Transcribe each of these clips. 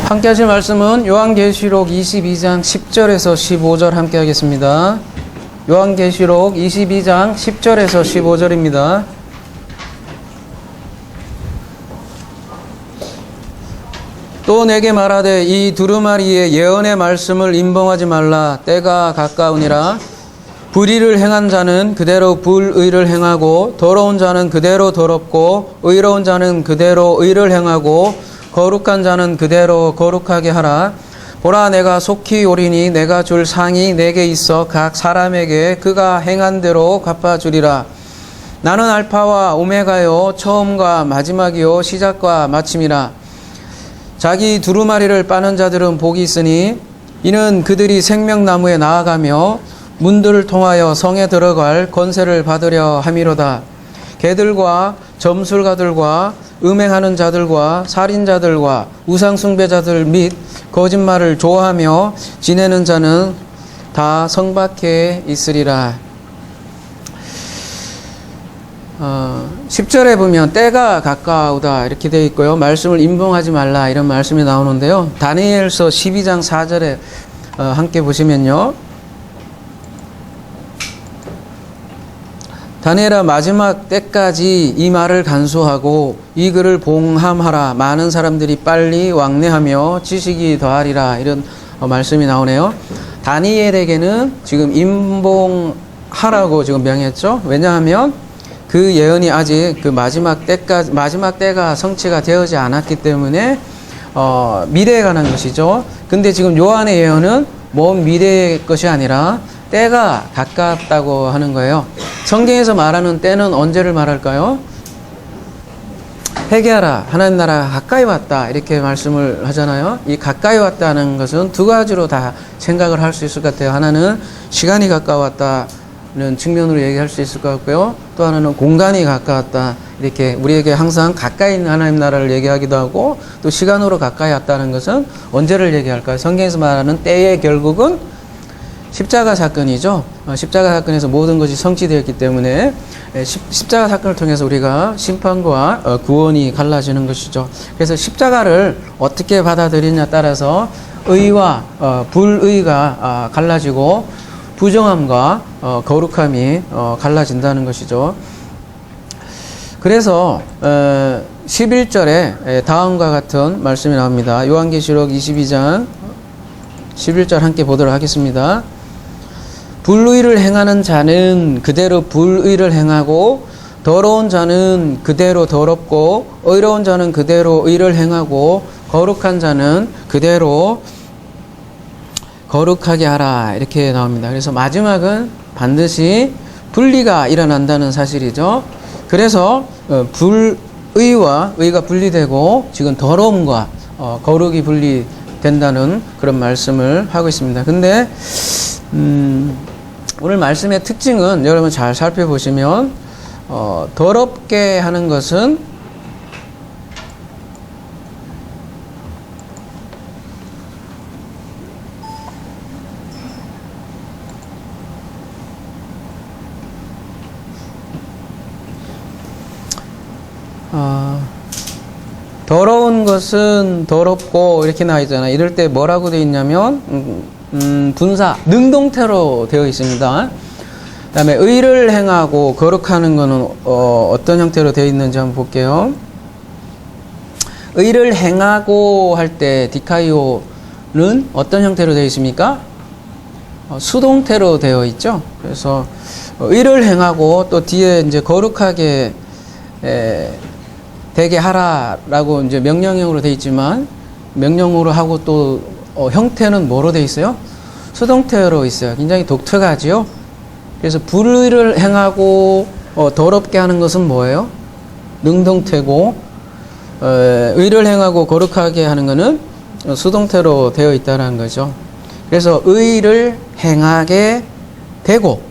함께 하실 말씀은 요한계시록 22장 10절에서 15절 함께 하겠습니다. 요한계시록 22장 10절에서 15절입니다. 또 내게 말하되 이 두루마리의 예언의 말씀을 임봉하지 말라. 때가 가까우니라. 불의를 행한 자는 그대로 불의를 행하고 더러운 자는 그대로 더럽고 의로운 자는 그대로 의를 행하고 거룩한 자는 그대로 거룩하게 하라. 보라, 내가 속히 오리니 내가 줄 상이 내게 있어 각 사람에게 그가 행한 대로 갚아주리라. 나는 알파와 오메가요 처음과 마지막이요 시작과 마침이라. 자기 두루마리를 빠는 자들은 복이 있으니 이는 그들이 생명나무에 나아가며 문들을 통하여 성에 들어갈 권세를 받으려 함이로다. 개들과 점술가들과 음행하는 자들과 살인자들과 우상숭배자들 및 거짓말을 좋아하며 지내는 자는 다 성 밖에 있으리라. 10절에 보면 때가 가까우다 이렇게 되어 있고요. 말씀을 임봉하지 말라 이런 말씀이 나오는데요. 다니엘서 12장 4절에 함께 보시면요. 다니엘아, 마지막 때까지 이 말을 간수하고 이 글을 봉함하라. 많은 사람들이 빨리 왕래하며 지식이 더하리라. 이런 말씀이 나오네요. 다니엘에게는 지금 임봉하라고 지금 명했죠. 왜냐하면 그 예언이 아직 그 마지막 때가 성취가 되어지 않았기 때문에 미래에 관한 것이죠. 근데 지금 요한의 예언은 먼 미래의 것이 아니라 때가 가깝다고 하는 거예요. 성경에서 말하는 때는 언제를 말할까요? 회개하라, 하나님 나라가 가까이 왔다 이렇게 말씀을 하잖아요. 이 가까이 왔다는 것은 두 가지로 다 생각을 할 수 있을 것 같아요. 하나는 시간이 가까웠다는 측면으로 얘기할 수 있을 것 같고요. 또 하나는 공간이 가까웠다 이렇게 우리에게 항상 가까이 있는 하나님 나라를 얘기하기도 하고, 또 시간으로 가까이 왔다는 것은 언제를 얘기할까요? 성경에서 말하는 때의 결국은 십자가 사건이죠. 십자가 사건에서 모든 것이 성취되었기 때문에 십자가 사건을 통해서 우리가 심판과 구원이 갈라지는 것이죠. 그래서 십자가를 어떻게 받아들이냐에 따라서 의와 불의가 갈라지고 부정함과 거룩함이 갈라진다는 것이죠. 그래서 11절에 다음과 같은 말씀이 나옵니다. 요한계시록 22장 11절 함께 보도록 하겠습니다. 불의를 행하는 자는 그대로 불의를 행하고 더러운 자는 그대로 더럽고 의로운 자는 그대로 의를 행하고 거룩한 자는 그대로 거룩하게 하라 이렇게 나옵니다. 그래서 마지막은 반드시 분리가 일어난다는 사실이죠. 그래서 불의와 의가 분리되고 지금 더러움과 거룩이 분리된다는 그런 말씀을 하고 있습니다. 근데 오늘 말씀의 특징은 여러분 잘 살펴보시면 더럽게 하는 것은 더러운 것은 더럽고 이렇게 나와 있잖아요. 이럴 때 뭐라고 되어 있냐면 분사, 능동태로 되어 있습니다. 그 다음에 의를 행하고 거룩하는 것은 어떤 형태로 되어 있는지 한번 볼게요. 의를 행하고 할 때 디카이오는 어떤 형태로 되어 있습니까? 수동태로 되어 있죠. 그래서 의를 행하고 또 뒤에 이제 거룩하게 되게 하라라고 이제 명령형으로 되어 있지만 명령으로 하고 또 형태는 뭐로 되어 있어요? 수동태로 있어요. 굉장히 독특하지요. 그래서 불의를 행하고 더럽게 하는 것은 뭐예요? 능동태고 의를 행하고 거룩하게 하는 것은 수동태로 되어 있다는 거죠. 그래서 의를 행하게 되고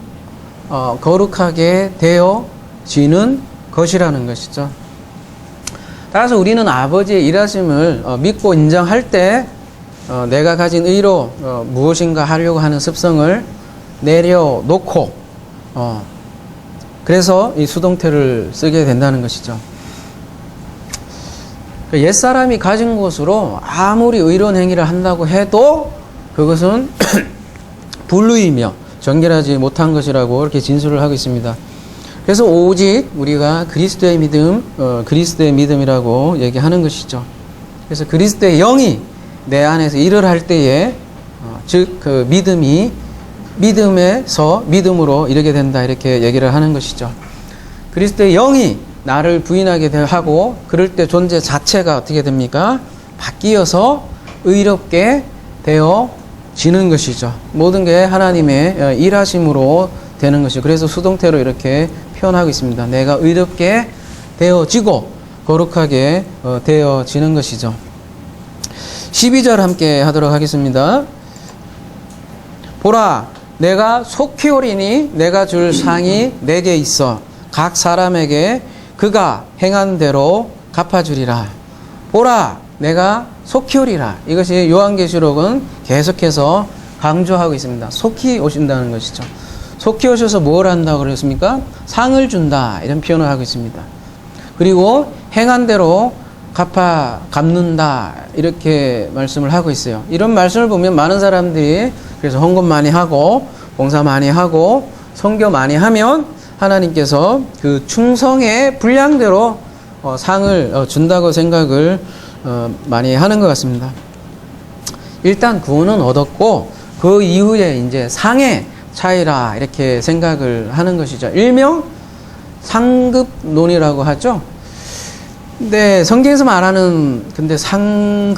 거룩하게 되어지는 것이라는 것이죠. 따라서 우리는 아버지의 일하심을 믿고 인정할 때 내가 가진 의로 무엇인가 하려고 하는 습성을 내려놓고 그래서 이 수동태를 쓰게 된다는 것이죠. 옛사람이 가진 것으로 아무리 의로운 행위를 한다고 해도 그것은 불의이며 정결하지 못한 것이라고 이렇게 진술을 하고 있습니다. 그래서 오직 우리가 그리스도의 믿음, 그리스도의 믿음이라고 얘기하는 것이죠. 그래서 그리스도의 영이 내 안에서 일을 할 때에 즉 그 믿음이 믿음에서 믿음으로 이르게 된다 이렇게 얘기를 하는 것이죠. 그리스도의 영이 나를 부인하게 하고 그럴 때 존재 자체가 어떻게 됩니까? 바뀌어서 의롭게 되어지는 것이죠. 모든 게 하나님의 일하심으로 되는 것이죠. 그래서 수동태로 이렇게 표현하고 있습니다. 내가 의롭게 되어지고 거룩하게 되어지는 것이죠. 12절 함께 하도록 하겠습니다. 보라, 내가 속히 오리니 내가 줄 상이 내게 있어 각 사람에게 그가 행한 대로 갚아주리라. 보라, 내가 속히 오리라. 이것이 요한계시록은 계속해서 강조하고 있습니다. 속히 오신다는 것이죠. 속히 오셔서 뭘 한다고 그랬습니까? 상을 준다 이런 표현을 하고 있습니다. 그리고 행한 대로 갚는다 이렇게 말씀을 하고 있어요. 이런 말씀을 보면 많은 사람들이 그래서 헌금 많이 하고 봉사 많이 하고 선교 많이 하면 하나님께서 그 충성의 분량대로 상을 준다고 생각을 많이 하는 것 같습니다. 일단 구원은 얻었고 그 이후에 이제 상의 차이라 이렇게 생각을 하는 것이죠. 일명 상급론이라고 하죠. 근데 성경에서 말하는 근데 상은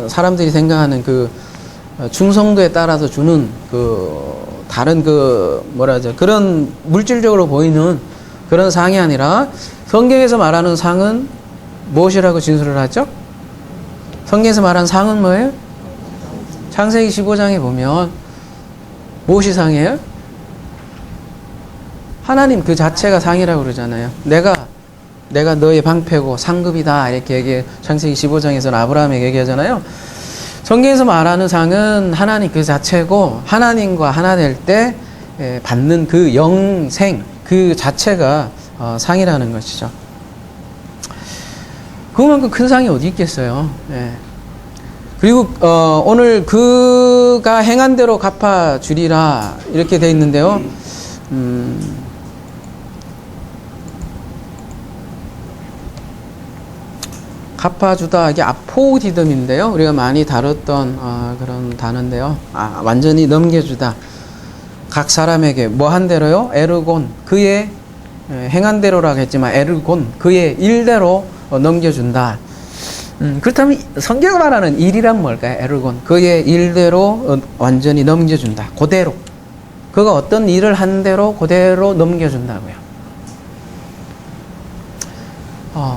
사람들이 생각하는 그 충성도에 따라서 주는 그 다른 그 뭐라 하죠? 그런 물질적으로 보이는 그런 상이 아니라 성경에서 말하는 상은 무엇이라고 진술을 하죠? 성경에서 말하는 상은 뭐예요? 창세기 15장에 보면 무엇이 상이에요? 하나님 그 자체가 상이라고 그러잖아요. 내가 너의 방패고 상급이다 이렇게 얘기해. 창세기 15장에서는 아브라함에게 얘기하잖아요. 성경에서 말하는 상은 하나님 그 자체고 하나님과 하나 될 때 받는 그 영생 그 자체가 상이라는 것이죠. 그만큼 큰 상이 어디 있겠어요. 예. 그리고 오늘 그가 행한 대로 갚아주리라 이렇게 돼 있는데요. 갚아주다 이게 아포디듬인데요. 우리가 많이 다뤘던 그런 단어인데요. 완전히 넘겨주다. 각 사람에게 뭐 한 대로요? 에르곤 그의 행한 대로라고 했지만 에르곤 그의 일대로 넘겨준다. 그렇다면 성경이 말하는 일이란 뭘까요? 에르곤 그의 일대로 완전히 넘겨준다. 그대로 그가 어떤 일을 한 대로 그대로 넘겨준다고요.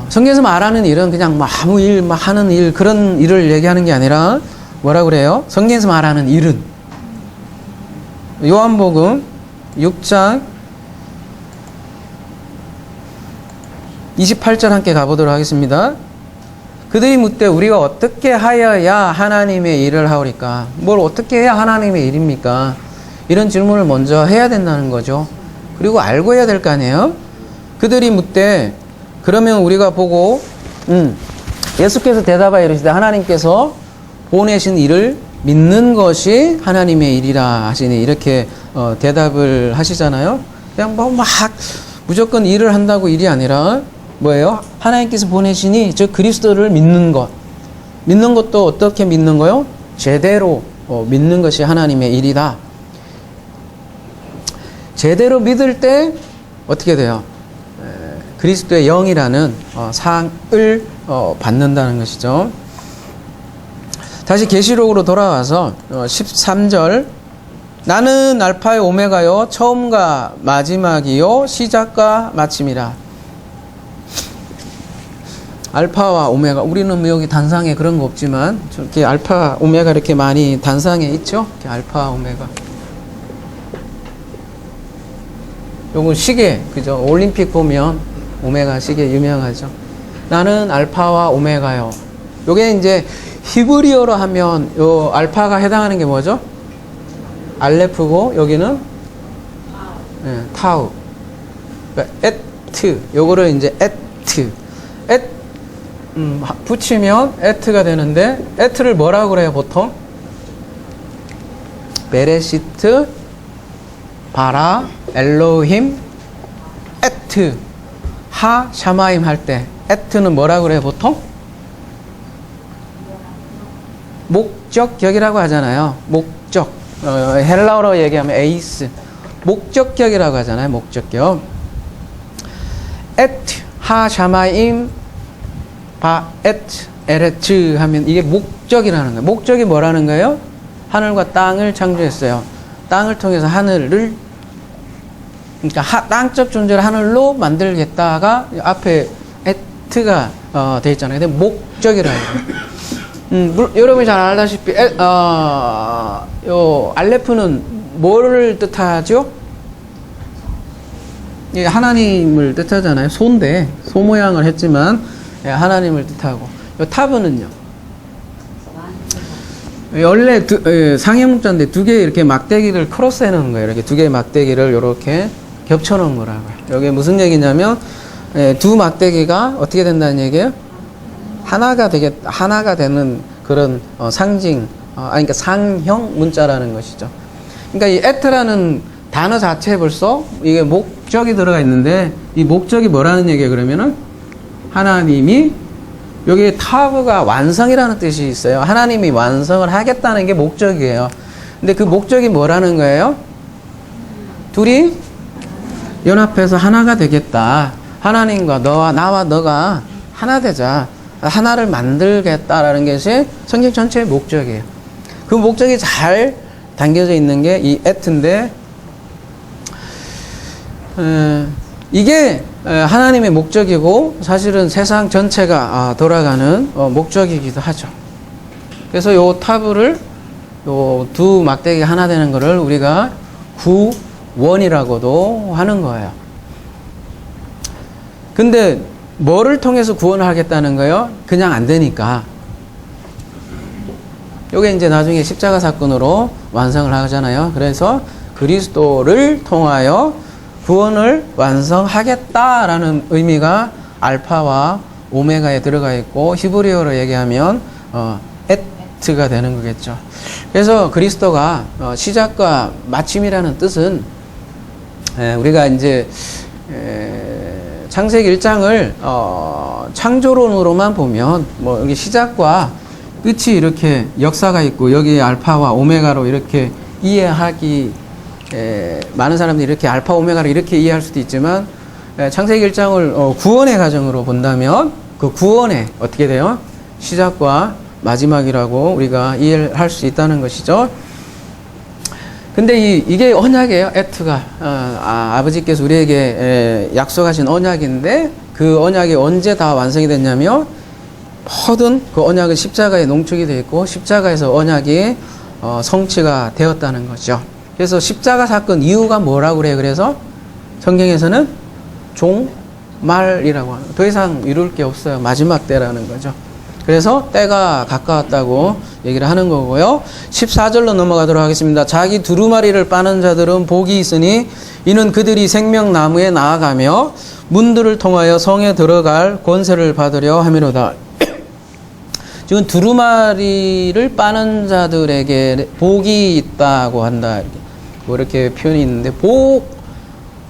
성경에서 말하는 일은 그냥 뭐 아무 일, 뭐 하는 일, 그런 일을 얘기하는 게 아니라 뭐라 그래요? 성경에서 말하는 일은 요한복음 6장 28절 함께 가보도록 하겠습니다. 그들이 묻되 우리가 어떻게 하여야 하나님의 일을 하오리까? 뭘 어떻게 해야 하나님의 일입니까? 이런 질문을 먼저 해야 된다는 거죠. 그리고 알고 해야 될 거 아니에요? 그들이 묻되 그러면 우리가 보고 예수께서 대답하여 이르시되 하나님께서 보내신 일을 믿는 것이 하나님의 일이라 하시니 이렇게 대답을 하시잖아요. 그냥 뭐 막 무조건 일을 한다고 일이 아니라 뭐예요? 하나님께서 보내시니 즉 그리스도를 믿는 것. 믿는 것도 어떻게 믿는 거요? 제대로 믿는 것이 하나님의 일이다. 제대로 믿을 때 어떻게 돼요? 그리스도의 영이라는 상을 받는다는 것이죠. 다시 계시록으로 돌아와서 13절 나는 알파의 오메가요 처음과 마지막이요 시작과 마침이라. 알파와 오메가 우리는 뭐 여기 단상에 그런 거 없지만 저렇게 알파 오메가 이렇게 많이 단상에 있죠. 이렇게 알파 오메가. 요건 시계 그죠? 올림픽 보면 오메가 시계 유명하죠. 나는 알파와 오메가요. 요게 이제 히브리어로 하면 요 알파가 해당하는 게 뭐죠? 알레프고 여기는 타우. 그러니까 에트. 요거를 이제 에트. 붙이면 에트가 되는데, 에트를 뭐라고 그래요, 보통? 베레시트, 바라, 엘로힘, 에트, 하, 샤마임 할 때, 에트는 뭐라고 그래요, 보통? 목적격이라고 하잖아요. 목적. 헬라어로 얘기하면 에이스. 목적격이라고 하잖아요. 목적격. 에트, 하, 샤마임, 바, 에트, 에레츠 하면 이게 목적이라는 거예요. 목적이 뭐라는 거예요? 하늘과 땅을 창조했어요. 땅을 통해서 하늘을, 그러니까 땅적 존재를 하늘로 만들겠다가 앞에 에트가 돼 있잖아요. 근데 목적이라는 거예요. 여러분이 잘 알다시피 요 알레프는 뭐를 뜻하죠? 예, 하나님을 뜻하잖아요. 소인데 소 모양을 했지만 예, 하나님을 뜻하고, 요 타브는요. 원래 상해 문자인데 두 개 이렇게 막대기를 크로스 해놓은 거예요. 이렇게 두 개의 막대기를 이렇게 겹쳐 놓은 거라고요. 여기 무슨 얘기냐면 두 막대기가 어떻게 된다는 얘기예요? 하나가 되는 그런 상징, 그러니까 상형 문자라는 것이죠. 그러니까 이 에트라는 단어 자체에 벌써 이게 목적이 들어가 있는데, 이 목적이 뭐라는 얘기예요? 그러면은 하나님이, 여기 타브가 완성이라는 뜻이 있어요. 하나님이 완성을 하겠다는 게 목적이에요. 근데 그 목적이 뭐라는 거예요? 둘이 연합해서 하나가 되겠다. 하나님과 나와 너가 하나 되자. 하나를 만들겠다라는 것이 성경 전체의 목적이에요. 그 목적이 잘 담겨져 있는 게 이 에트인데, 이게 하나님의 목적이고 사실은 세상 전체가 돌아가는 목적이기도 하죠. 그래서 요 타브를, 요 두 막대기 하나 되는 거를 우리가 구원이라고도 하는 거예요. 근데 뭐를 통해서 구원을 하겠다는 거예요? 그냥 안 되니까. 요게 이제 나중에 십자가 사건으로 완성을 하잖아요. 그래서 그리스도를 통하여 구원을 완성하겠다라는 의미가 알파와 오메가에 들어가 있고, 히브리어로 얘기하면 에트가 되는 거겠죠. 그래서 그리스도가 시작과 마침이라는 뜻은, 우리가 이제 창세기 1장을 창조론으로만 보면 뭐 여기 시작과 끝이 이렇게 역사가 있고, 여기 알파와 오메가로 이렇게 이해하기, 많은 사람들이 이렇게 알파 오메가로 이렇게 이해할 수도 있지만, 창세기 1장을 구원의 과정으로 본다면 그 구원에 어떻게 돼요? 시작과 마지막이라고 우리가 이해할 수 있다는 것이죠. 근데 이게 언약이에요. 에트가 아버지께서 우리에게 약속하신 언약인데, 그 언약이 언제 다 완성이 됐냐면, 모든 그 언약은 십자가에 농축이 되어 있고, 십자가에서 언약이 성취가 되었다는 거죠. 그래서 십자가 사건 이유가 뭐라고 그래요? 그래서 성경에서는 종말이라고 하는, 더 이상 이룰 게 없어요. 마지막 때라는 거죠. 그래서 때가 가까웠다고 얘기를 하는 거고요. 14절로 넘어가도록 하겠습니다. 자기 두루마리를 빠는 자들은 복이 있으니 이는 그들이 생명나무에 나아가며 문들을 통하여 성에 들어갈 권세를 받으려 함이로다. 지금 두루마리를 빠는 자들에게 복이 있다고 한다. 뭐 이렇게 표현이 있는데,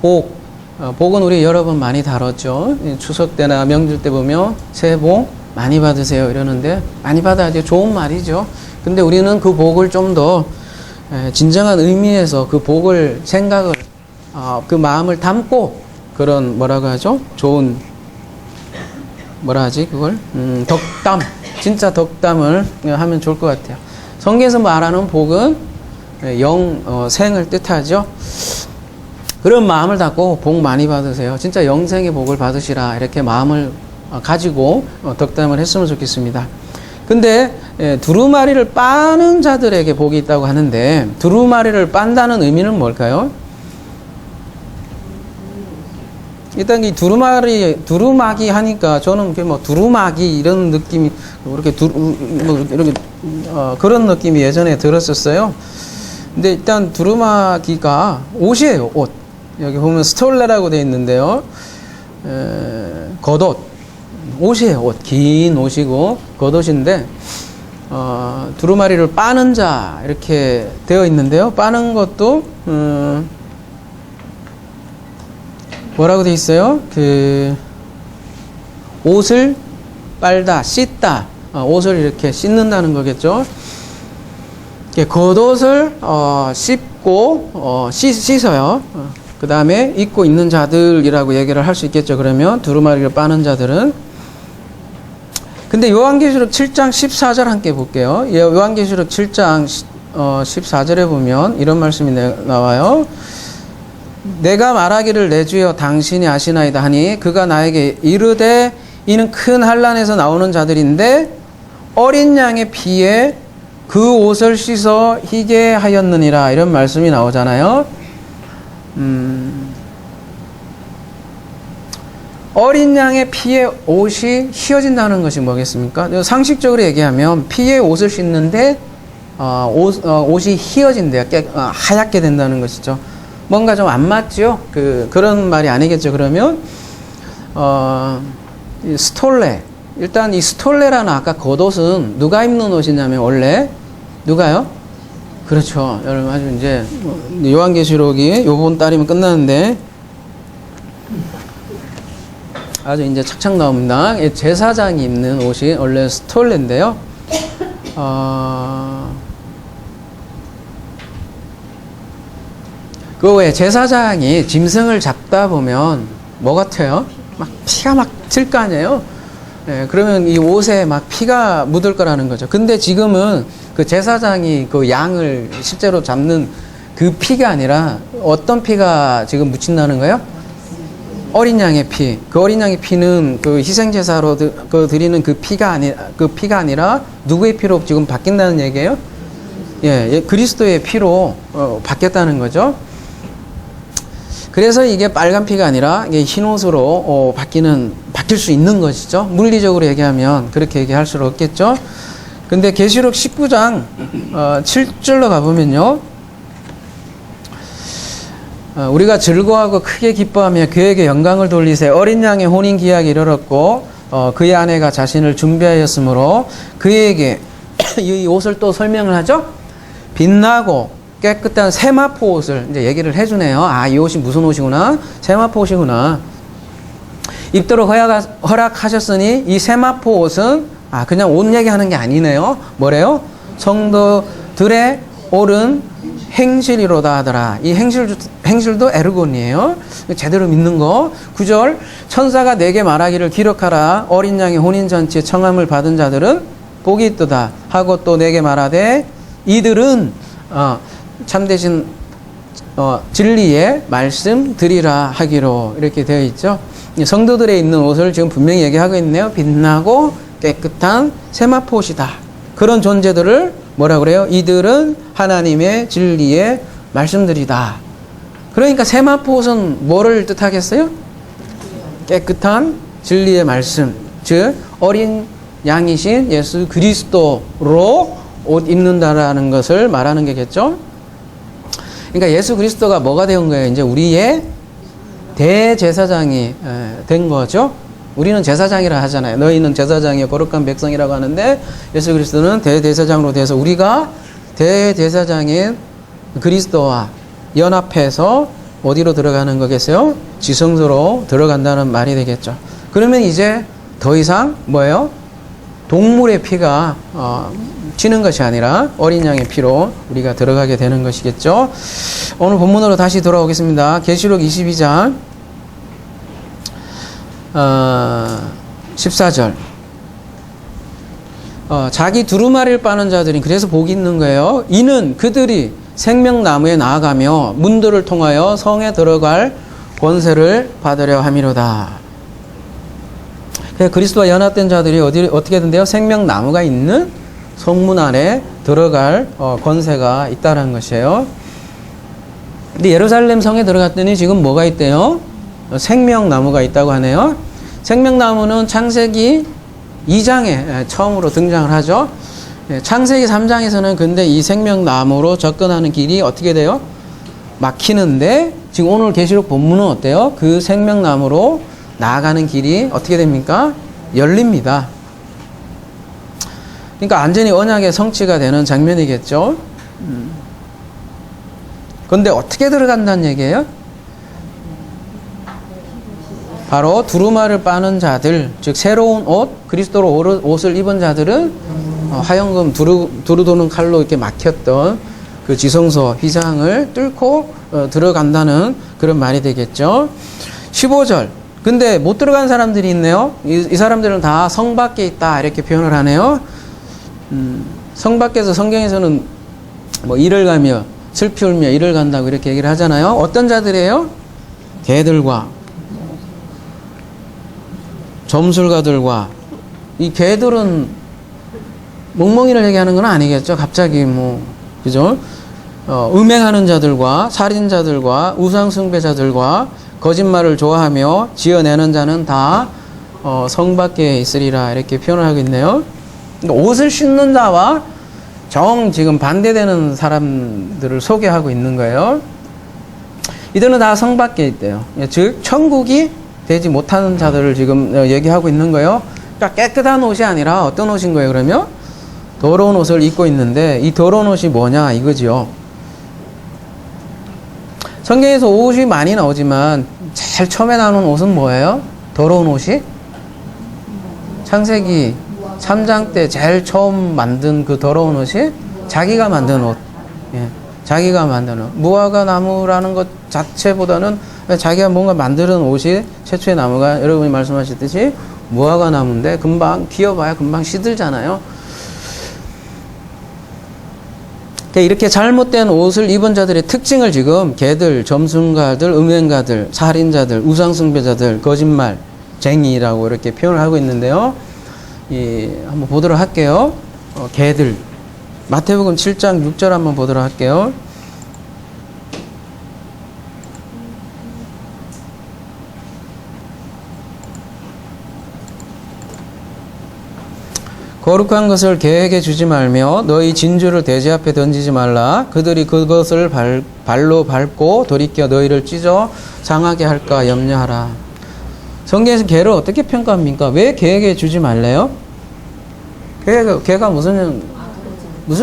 복은 우리 여러 번 많이 다뤘죠. 추석 때나 명절 때 보면 새해 복 많이 받으세요 이러는데, 많이 받아야지 좋은 말이죠. 근데 우리는 그 복을 좀 더 진정한 의미에서 그 복을 생각을, 그 마음을 담고, 그런 뭐라고 하죠? 좋은, 뭐라 하지 그걸? 덕담, 진짜 덕담을 하면 좋을 것 같아요. 성경에서 말하는 복은 생을 뜻하죠. 그런 마음을 담고 복 많이 받으세요. 진짜 영생의 복을 받으시라, 이렇게 마음을 가지고 덕담을 했으면 좋겠습니다. 근데 두루마리를 빠는 자들에게 복이 있다고 하는데, 두루마리를 빤다는 의미는 뭘까요? 일단 이 두루마기 하니까 저는 뭐 두루마기 이런 느낌이, 이렇게 이렇게 그런 느낌이 예전에 들었었어요. 근데 일단 두루마기가 옷이에요, 옷. 여기 보면 스톨레라고 되어 있는데요. 겉옷, 옷이에요. 옷. 긴 옷이고 겉옷인데 두루마리를 빠는 자 이렇게 되어 있는데요. 빠는 것도 뭐라고 되어 있어요? 그 옷을 빨다, 씻다. 옷을 이렇게 씻는다는 거겠죠. 겉옷을 씻고 씻어요. 그 다음에 입고 있는 자들이라고 얘기를 할 수 있겠죠. 그러면 두루마리를 빠는 자들은. 근데 요한계시록 7장 14절 함께 볼게요. 요한계시록 7장 14절에 보면 이런 말씀이 나와요. 내가 말하기를 내 주여 당신이 아시나이다 하니 그가 나에게 이르되 이는 큰 환난에서 나오는 자들인데 어린 양의 피에 그 옷을 씻어 희게 하였느니라. 이런 말씀이 나오잖아요. 어린 양의 피에 옷이 휘어진다는 것이 뭐겠습니까? 상식적으로 얘기하면 피에 옷을 씻는데 옷이 휘어진대요. 하얗게 된다는 것이죠. 뭔가 좀 안 맞죠? 그런 말이 아니겠죠. 그러면 이 스톨레, 일단 이 스톨레라는 아까 겉옷은 누가 입는 옷이냐면 원래 누가요? 그렇죠. 여러분 아주 이제 요한계시록이 요번 달이면 끝나는데 아주 이제 착착 나옵니다. 제사장이 입는 옷이 원래 스톨레인데요. 그 외에 제사장이 짐승을 잡다 보면 뭐 같아요? 막 피가 막 튈 거 아니에요? 네, 그러면 이 옷에 막 피가 묻을 거라는 거죠. 근데 지금은 그 제사장이 그 양을 실제로 잡는 그 피가 아니라 어떤 피가 지금 묻힌다는 거예요? 어린 양의 피. 그 어린 양의 피는 그 희생제사로 드리는 그 피가 아니라 누구의 피로 지금 바뀐다는 얘기예요? 예, 그리스도의 피로 바뀌었다는 거죠. 그래서 이게 빨간 피가 아니라 이게 흰 옷으로 바뀔 수 있는 것이죠. 물리적으로 얘기하면 그렇게 얘기할 수 없겠죠. 근데 계시록 19장 7절로 가보면요. 우리가 즐거워하고 크게 기뻐하며 그에게 영광을 돌리세. 어린 양의 혼인 기약이 이르렀고 그의 아내가 자신을 준비하였으므로 그에게 이 옷을 또 설명을 하죠. 빛나고 깨끗한 세마포 옷을 이제 얘기를 해주네요. 이 옷이 무슨 옷이구나? 세마포 옷이구나. 입도록 허락하셨으니 이 세마포 옷은 그냥 옷 얘기하는 게 아니네요. 뭐래요? 성도들의 옳은 행실이로다 하더라. 이 행실도 에르곤이에요. 제대로 믿는 거. 9절 천사가 내게 말하기를 기록하라. 어린 양의 혼인잔치에 청함을 받은 자들은 복이 있도다 하고 또 내게 말하되 이들은 참되신 진리의 말씀 드리라 하기로 이렇게 되어 있죠. 성도들에 있는 옷을 지금 분명히 얘기하고 있네요. 빛나고 깨끗한 세마포 옷이다. 그런 존재들을 뭐라 그래요? 이들은 하나님의 진리의 말씀들이다. 그러니까 세마포 옷은 뭐를 뜻하겠어요? 깨끗한 진리의 말씀, 즉 어린 양이신 예수 그리스도로 옷 입는다라는 것을 말하는 게겠죠. 그러니까 예수 그리스도가 뭐가 된 거예요? 이제 우리의 대제사장이 된 거죠. 우리는 제사장이라 하잖아요. 너희는 제사장이요 거룩한 백성이라고 하는데 예수 그리스도는 대제사장으로 돼서 우리가 대제사장인 그리스도와 연합해서 어디로 들어가는 거겠어요? 지성소로 들어간다는 말이 되겠죠. 그러면 이제 더 이상 뭐예요? 동물의 피가 튀는 것이 아니라 어린 양의 피로 우리가 들어가게 되는 것이겠죠. 오늘 본문으로 다시 돌아오겠습니다. 계시록 22장 14절 자기 두루마리를 빠는 자들이 그래서 복이 있는 거예요. 이는 그들이 생명나무에 나아가며 문들을 통하여 성에 들어갈 권세를 받으려 함이로다. 그리스도와 연합된 자들이 어떻게 된대요? 생명나무가 있는 성문 안에 들어갈 권세가 있다는 것이에요. 근데 예루살렘 성에 들어갔더니 지금 뭐가 있대요? 생명나무가 있다고 하네요. 생명나무는 창세기 2장에 처음으로 등장을 하죠. 창세기 3장에서는 근데 이 생명나무로 접근하는 길이 어떻게 돼요? 막히는데 지금 오늘 계시록 본문은 어때요? 그 생명나무로 나아가는 길이 어떻게 됩니까? 열립니다. 그러니까 완전히 언약의 성취가 되는 장면이겠죠. 그런데 어떻게 들어간다는 얘기예요? 바로 두루마리를 빠는 자들, 즉 새로운 옷, 그리스도로 옷을 입은 자들은 하여금 두루 도는 칼로 이렇게 막혔던 그 지성소 휘장을 뚫고 들어간다는 그런 말이 되겠죠. 15절. 근데 못 들어간 사람들이 있네요. 이 사람들은 다 성 밖에 있다 이렇게 표현을 하네요. 성 밖에서 성경에서는 뭐 이를 가며 슬피 울며 이를 간다고 이렇게 얘기를 하잖아요. 어떤 자들이에요? 개들과 점술가들과. 이 개들은 멍멍이를 얘기하는 건 아니겠죠. 갑자기 뭐 그죠? 음행하는 자들과 살인자들과 우상숭배자들과 거짓말을 좋아하며 지어내는 자는 다 성 밖에 있으리라 이렇게 표현을 하고 있네요. 옷을 씻는 자와 정 지금 반대되는 사람들을 소개하고 있는 거예요. 이들은 다 성 밖에 있대요. 즉 천국이 되지 못하는 자들을 지금 얘기하고 있는 거예요. 그러니까 깨끗한 옷이 아니라 어떤 옷인 거예요? 그러면 더러운 옷을 입고 있는데 이 더러운 옷이 뭐냐 이거지요. 성경에서 옷이 많이 나오지만 제일 처음에 나오는 옷은 뭐예요? 더러운 옷이? 창세기 3장 때 제일 처음 만든 그 더러운 옷이 자기가 만든 옷. 예, 자기가 만든 옷. 무화과 나무라는 것 자체보다는 자기가 뭔가 만드는 옷이 최초의 나무가 여러분이 말씀하셨듯이 무화과 나무인데 금방 기어봐야 금방 시들잖아요. 이렇게 잘못된 옷을 입은 자들의 특징을 지금 개들, 점순가들, 음행가들, 살인자들, 우상숭배자들, 거짓말쟁이라고 이렇게 표현을 하고 있는데요. 한번 보도록 할게요. 개들. 마태복음 7장 6절 한번 보도록 할게요. 거룩한 것을 개에게 주지 말며 너희 진주를 돼지 앞에 던지지 말라. 그들이 그것을 발로 밟고 돌이켜 너희를 찢어 상하게 할까 염려하라. 성경에서 개를 어떻게 평가합니까? 왜 개에게 주지 말래요? 개가 무슨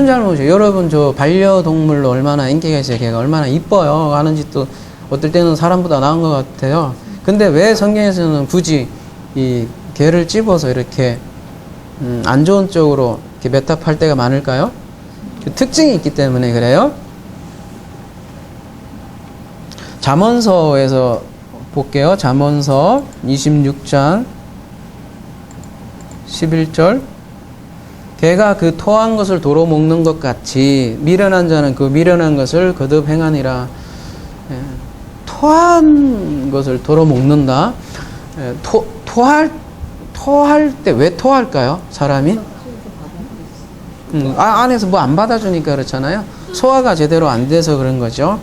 잘못이에요? 여러분 저 반려동물로 얼마나 인기가 있어요. 개가 얼마나 이뻐요 하는 짓도 어떨 때는 사람보다 나은 것 같아요. 근데 왜 성경에서는 굳이 이 개를 찝어서 이렇게 안 좋은 쪽으로 이렇게 매탑할 때가 많을까요? 그 특징이 있기 때문에 그래요. 잠언서에서 볼게요. 잠언서 26장 11절. 개가 그 토한 것을 도로 먹는 것 같이 미련한 자는 그 미련한 것을 거듭 행하니라. 토한 것을 도로 먹는다. 토할 때 왜 토할까요? 사람이? 안에서 뭐 안 받아주니까 그렇잖아요. 소화가 제대로 안 돼서 그런 거죠.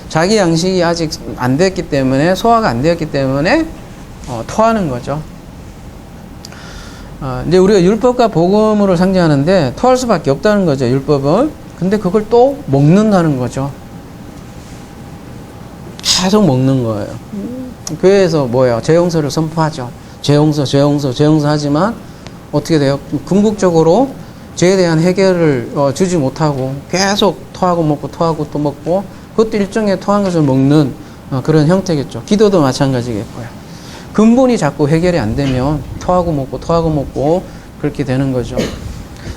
자기 양식이 아직 안 됐기 때문에, 소화가 안 되었기 때문에 토하는 거죠. 이제 우리가 율법과 복음으로 상징하는데 토할 수밖에 없다는 거죠, 율법은. 근데 그걸 또 먹는다는 거죠. 계속 먹는 거예요. 교회에서 뭐예요? 죄용서를 선포하죠. 죄용서 하지만 어떻게 돼요? 궁극적으로 죄에 대한 해결을 주지 못하고 계속 토하고 먹고 토하고 또 먹고, 그것도 일종의 토한 것을 먹는 그런 형태겠죠. 기도도 마찬가지겠고요. 근본이 자꾸 해결이 안 되면 토하고 먹고 그렇게 되는 거죠.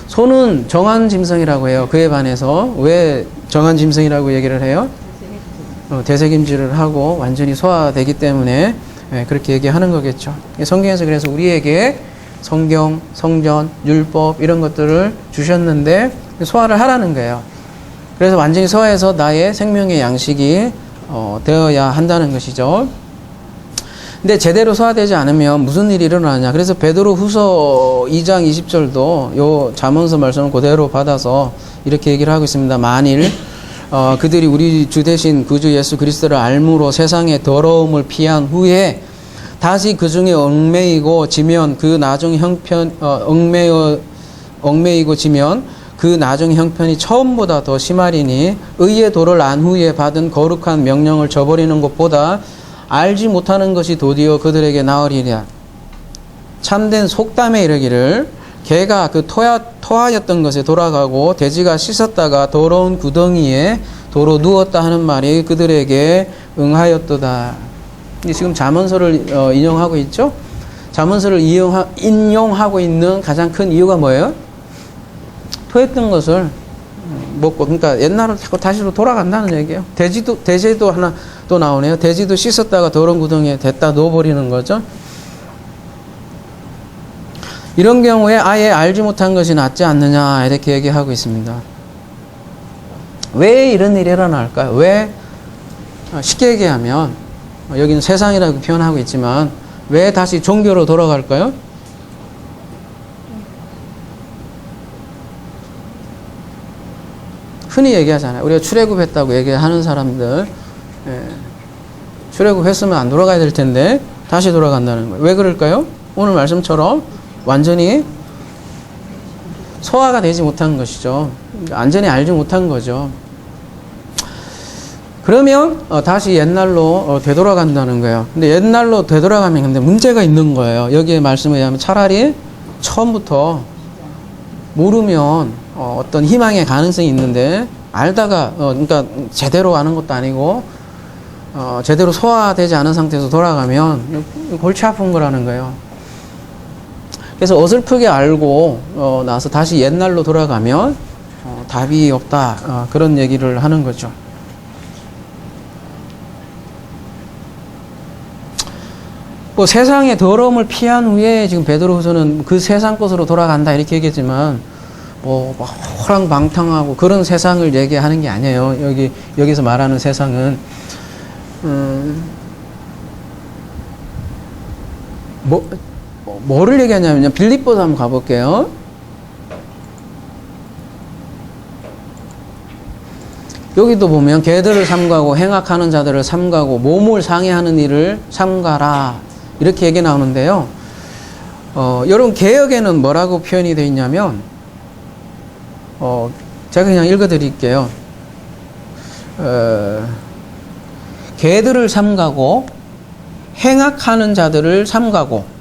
소는 정한 짐승이라고 해요. 그에 반해서 왜 정한 짐승이라고 얘기를 해요? 되새김질을 하고 완전히 소화되기 때문에 그렇게 얘기하는 거겠죠. 성경에서 그래서 우리에게 성경, 성전, 율법 이런 것들을 주셨는데 소화를 하라는 거예요. 그래서 완전히 소화해서 나의 생명의 양식이 되어야 한다는 것이죠. 근데 제대로 소화되지 않으면 무슨 일이 일어나냐. 그래서 베드로 후서 2장 20절도 요 잠언서 말씀을 그대로 받아서 이렇게 얘기를 하고 있습니다. 만일 그들이 우리 주 대신 구주 예수 그리스도를 알므로 세상의 더러움을 피한 후에 다시 그 중에 얽매이고 지면 그 나중 형편 얽매이고 지면 그 나중 형편이 처음보다 더 심하리니 의의 도를 안 후에 받은 거룩한 명령을 저버리는 것보다 알지 못하는 것이 도리어 그들에게 나으리라. 참된 속담에 이르기를 개가 그 토하였던 것에 돌아가고 돼지가 씻었다가 더러운 구덩이에 도로 누웠다 하는 말이 그들에게 응하였도다. 지금 잠언서를 인용하고 있죠. 잠언서를 인용하고 있는 가장 큰 이유가 뭐예요? 토했던 것을 먹고, 그러니까 옛날로 자꾸 다시로 돌아간다는 얘기예요. 돼지도 하나 또 나오네요. 돼지도 씻었다가 더러운 구덩이에 댔다 넣어버리는 거죠. 이런 경우에 아예 알지 못한 것이 낫지 않느냐 이렇게 얘기하고 있습니다. 왜 이런 일이 일어날까요? 왜 쉽게 얘기하면 여기는 세상이라고 표현하고 있지만 왜 다시 종교로 돌아갈까요? 흔히 얘기하잖아요. 우리가 출애굽했다고 얘기하는 사람들, 출애굽했으면 안 돌아가야 될 텐데 다시 돌아간다는 거예요. 왜 그럴까요? 오늘 말씀처럼 완전히 소화가 되지 못한 것이죠. 완전히 알지 못한 거죠. 그러면 다시 옛날로 되돌아간다는 거예요. 근데 옛날로 되돌아가면 근데 문제가 있는 거예요. 여기에 말씀에 의하면 차라리 처음부터 모르면 어떤 희망의 가능성이 있는데 알다가 그러니까 제대로 아는 것도 아니고 제대로 소화되지 않은 상태에서 돌아가면 골치 아픈 거라는 거예요. 그래서 어설프게 알고 나서 다시 옛날로 돌아가면 답이 없다, 그런 얘기를 하는 거죠. 뭐 세상의 더러움을 피한 후에 지금 베드로후서는 그 세상 것으로 돌아간다 이렇게 얘기했지만 뭐 호랑방탕하고 그런 세상을 얘기하는 게 아니에요. 여기서 말하는 세상은 뭐를 얘기하냐면요. 빌립보서 한번 가볼게요. 여기도 보면 개들을 삼가고 행악하는 자들을 삼가고 몸을 상해하는 일을 삼가라 이렇게 얘기 나오는데요. 여러분 개역에는 뭐라고 표현이 되어 있냐면 제가 그냥 읽어드릴게요. 개들을 삼가고 행악하는 자들을 삼가고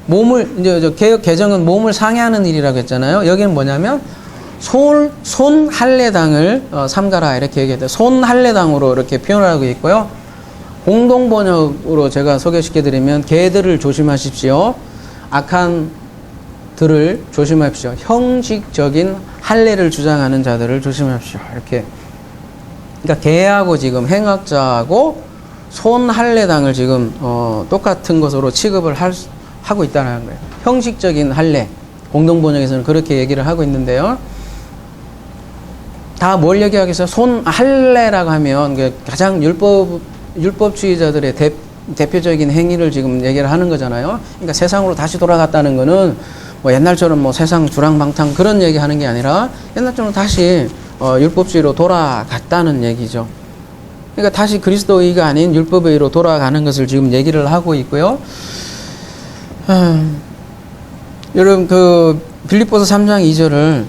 몸을 이제 개역 개정은 몸을 상해하는 일이라고 했잖아요. 여기는 뭐냐면 손 할례당을 삼가라 이렇게 얘기해요. 손 할례당으로 이렇게 표현을 하고 있고요. 공동 번역으로 제가 소개시켜드리면 개들을 조심하십시오. 악한 들을 조심하십시오. 형식적인 할례를 주장하는 자들을 조심하십시오. 이렇게. 그러니까 개하고 지금 행악자하고 손 할례당을 지금 똑같은 것으로 취급을 하고 있다는 거예요. 형식적인 할례. 공동 번역에서는 그렇게 얘기를 하고 있는데요. 다 뭘 얘기하겠어요? 손 할례라고 하면 가장 율법주의자들의 대표적인 행위를 지금 얘기를 하는 거잖아요. 그러니까 세상으로 다시 돌아갔다는 거는 뭐 옛날처럼 뭐 세상 주랑방탕 그런 얘기 하는 게 아니라 옛날처럼 다시 율법주의로 돌아갔다는 얘기죠. 그러니까 다시 그리스도의가 아닌 율법의로 돌아가는 것을 지금 얘기를 하고 있고요. 여러분 그 빌립보서 3장 2절을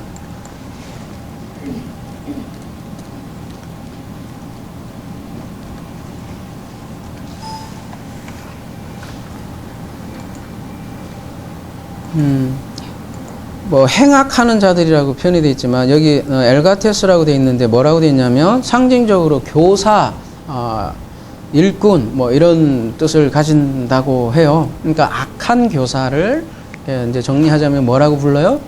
뭐 행악하는 자들이라고 표현이 되어 있지만 여기 엘가테스라고 되어 있는데 뭐라고 되어 있냐면 상징적으로 교사, 일꾼 뭐 이런 뜻을 가진다고 해요. 그러니까 악한 교사를 이제 정리하자면 뭐라고 불러요?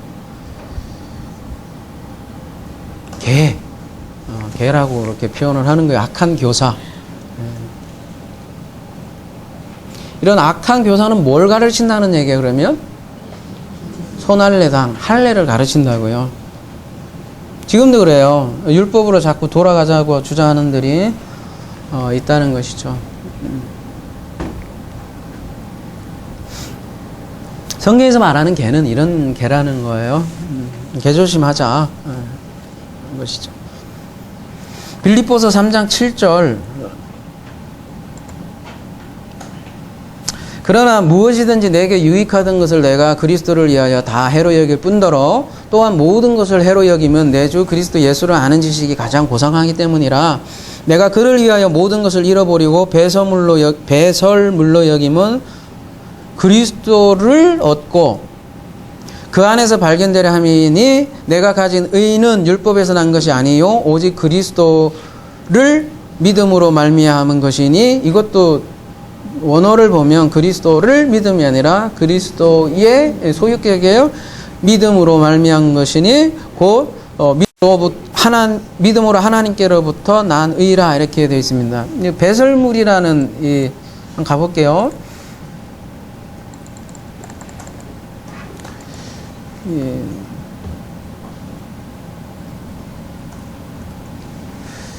개라고 이렇게 표현을 하는 거예요. 악한 교사. 이런 악한 교사는 뭘 가르친다는 얘기예요, 그러면? 손할례당, 할례를 가르친다고요. 지금도 그래요. 율법으로 자꾸 돌아가자고 주장하는 들이 있다는 것이죠. 성경에서 말하는 개는 이런 개라는 거예요. 개 조심하자. 그런 것이죠. 빌립보서 3장 7절. 그러나 무엇이든지 내게 유익하던 것을 내가 그리스도를 위하여 다 해로 여길 뿐더러 또한 모든 것을 해로 여기면 내 주 그리스도 예수를 아는 지식이 가장 고상하기 때문이라 내가 그를 위하여 모든 것을 잃어버리고 배설물로 여김은 그리스도를 얻고 그 안에서 발견되려 함이니 내가 가진 의는 율법에서 난 것이 아니요 오직 그리스도를 믿음으로 말미암은 것이니 이것도 원어를 보면 그리스도를 믿음이 아니라 그리스도의 소유격이에요. 믿음으로 말미암은 것이니 곧 믿음으로 하나님께로부터 난 의라 이렇게 되어 있습니다. 배설물이라는 한번 가볼게요.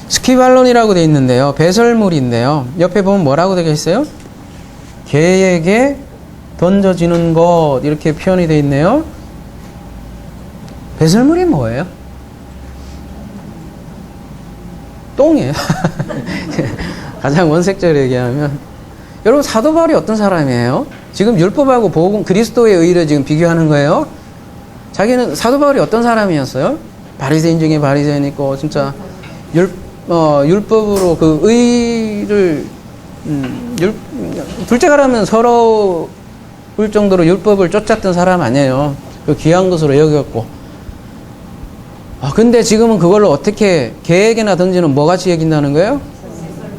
스키발론이라고 되어 있는데요. 배설물인데요. 옆에 보면 뭐라고 되어 있어요? 개에게 던져지는 것 이렇게 표현이 되어 있네요. 배설물이 뭐예요? 똥이에요. 가장 원색적으로 얘기하면 여러분 사도 바울이 어떤 사람이에요? 지금 율법하고 복음 그리스도의 의를 지금 비교하는 거예요. 자기는 사도 바울이 어떤 사람이었어요? 바리새인 중에 바리새인 있고 진짜 율법으로 그 의를 둘째가 라면 서러울 정도로 율법을 쫓았던 사람 아니에요. 그 귀한 것으로 여겼고. 근데 지금은 그걸로 어떻게 개에게나 던지는 뭐같이 여긴다는 거예요?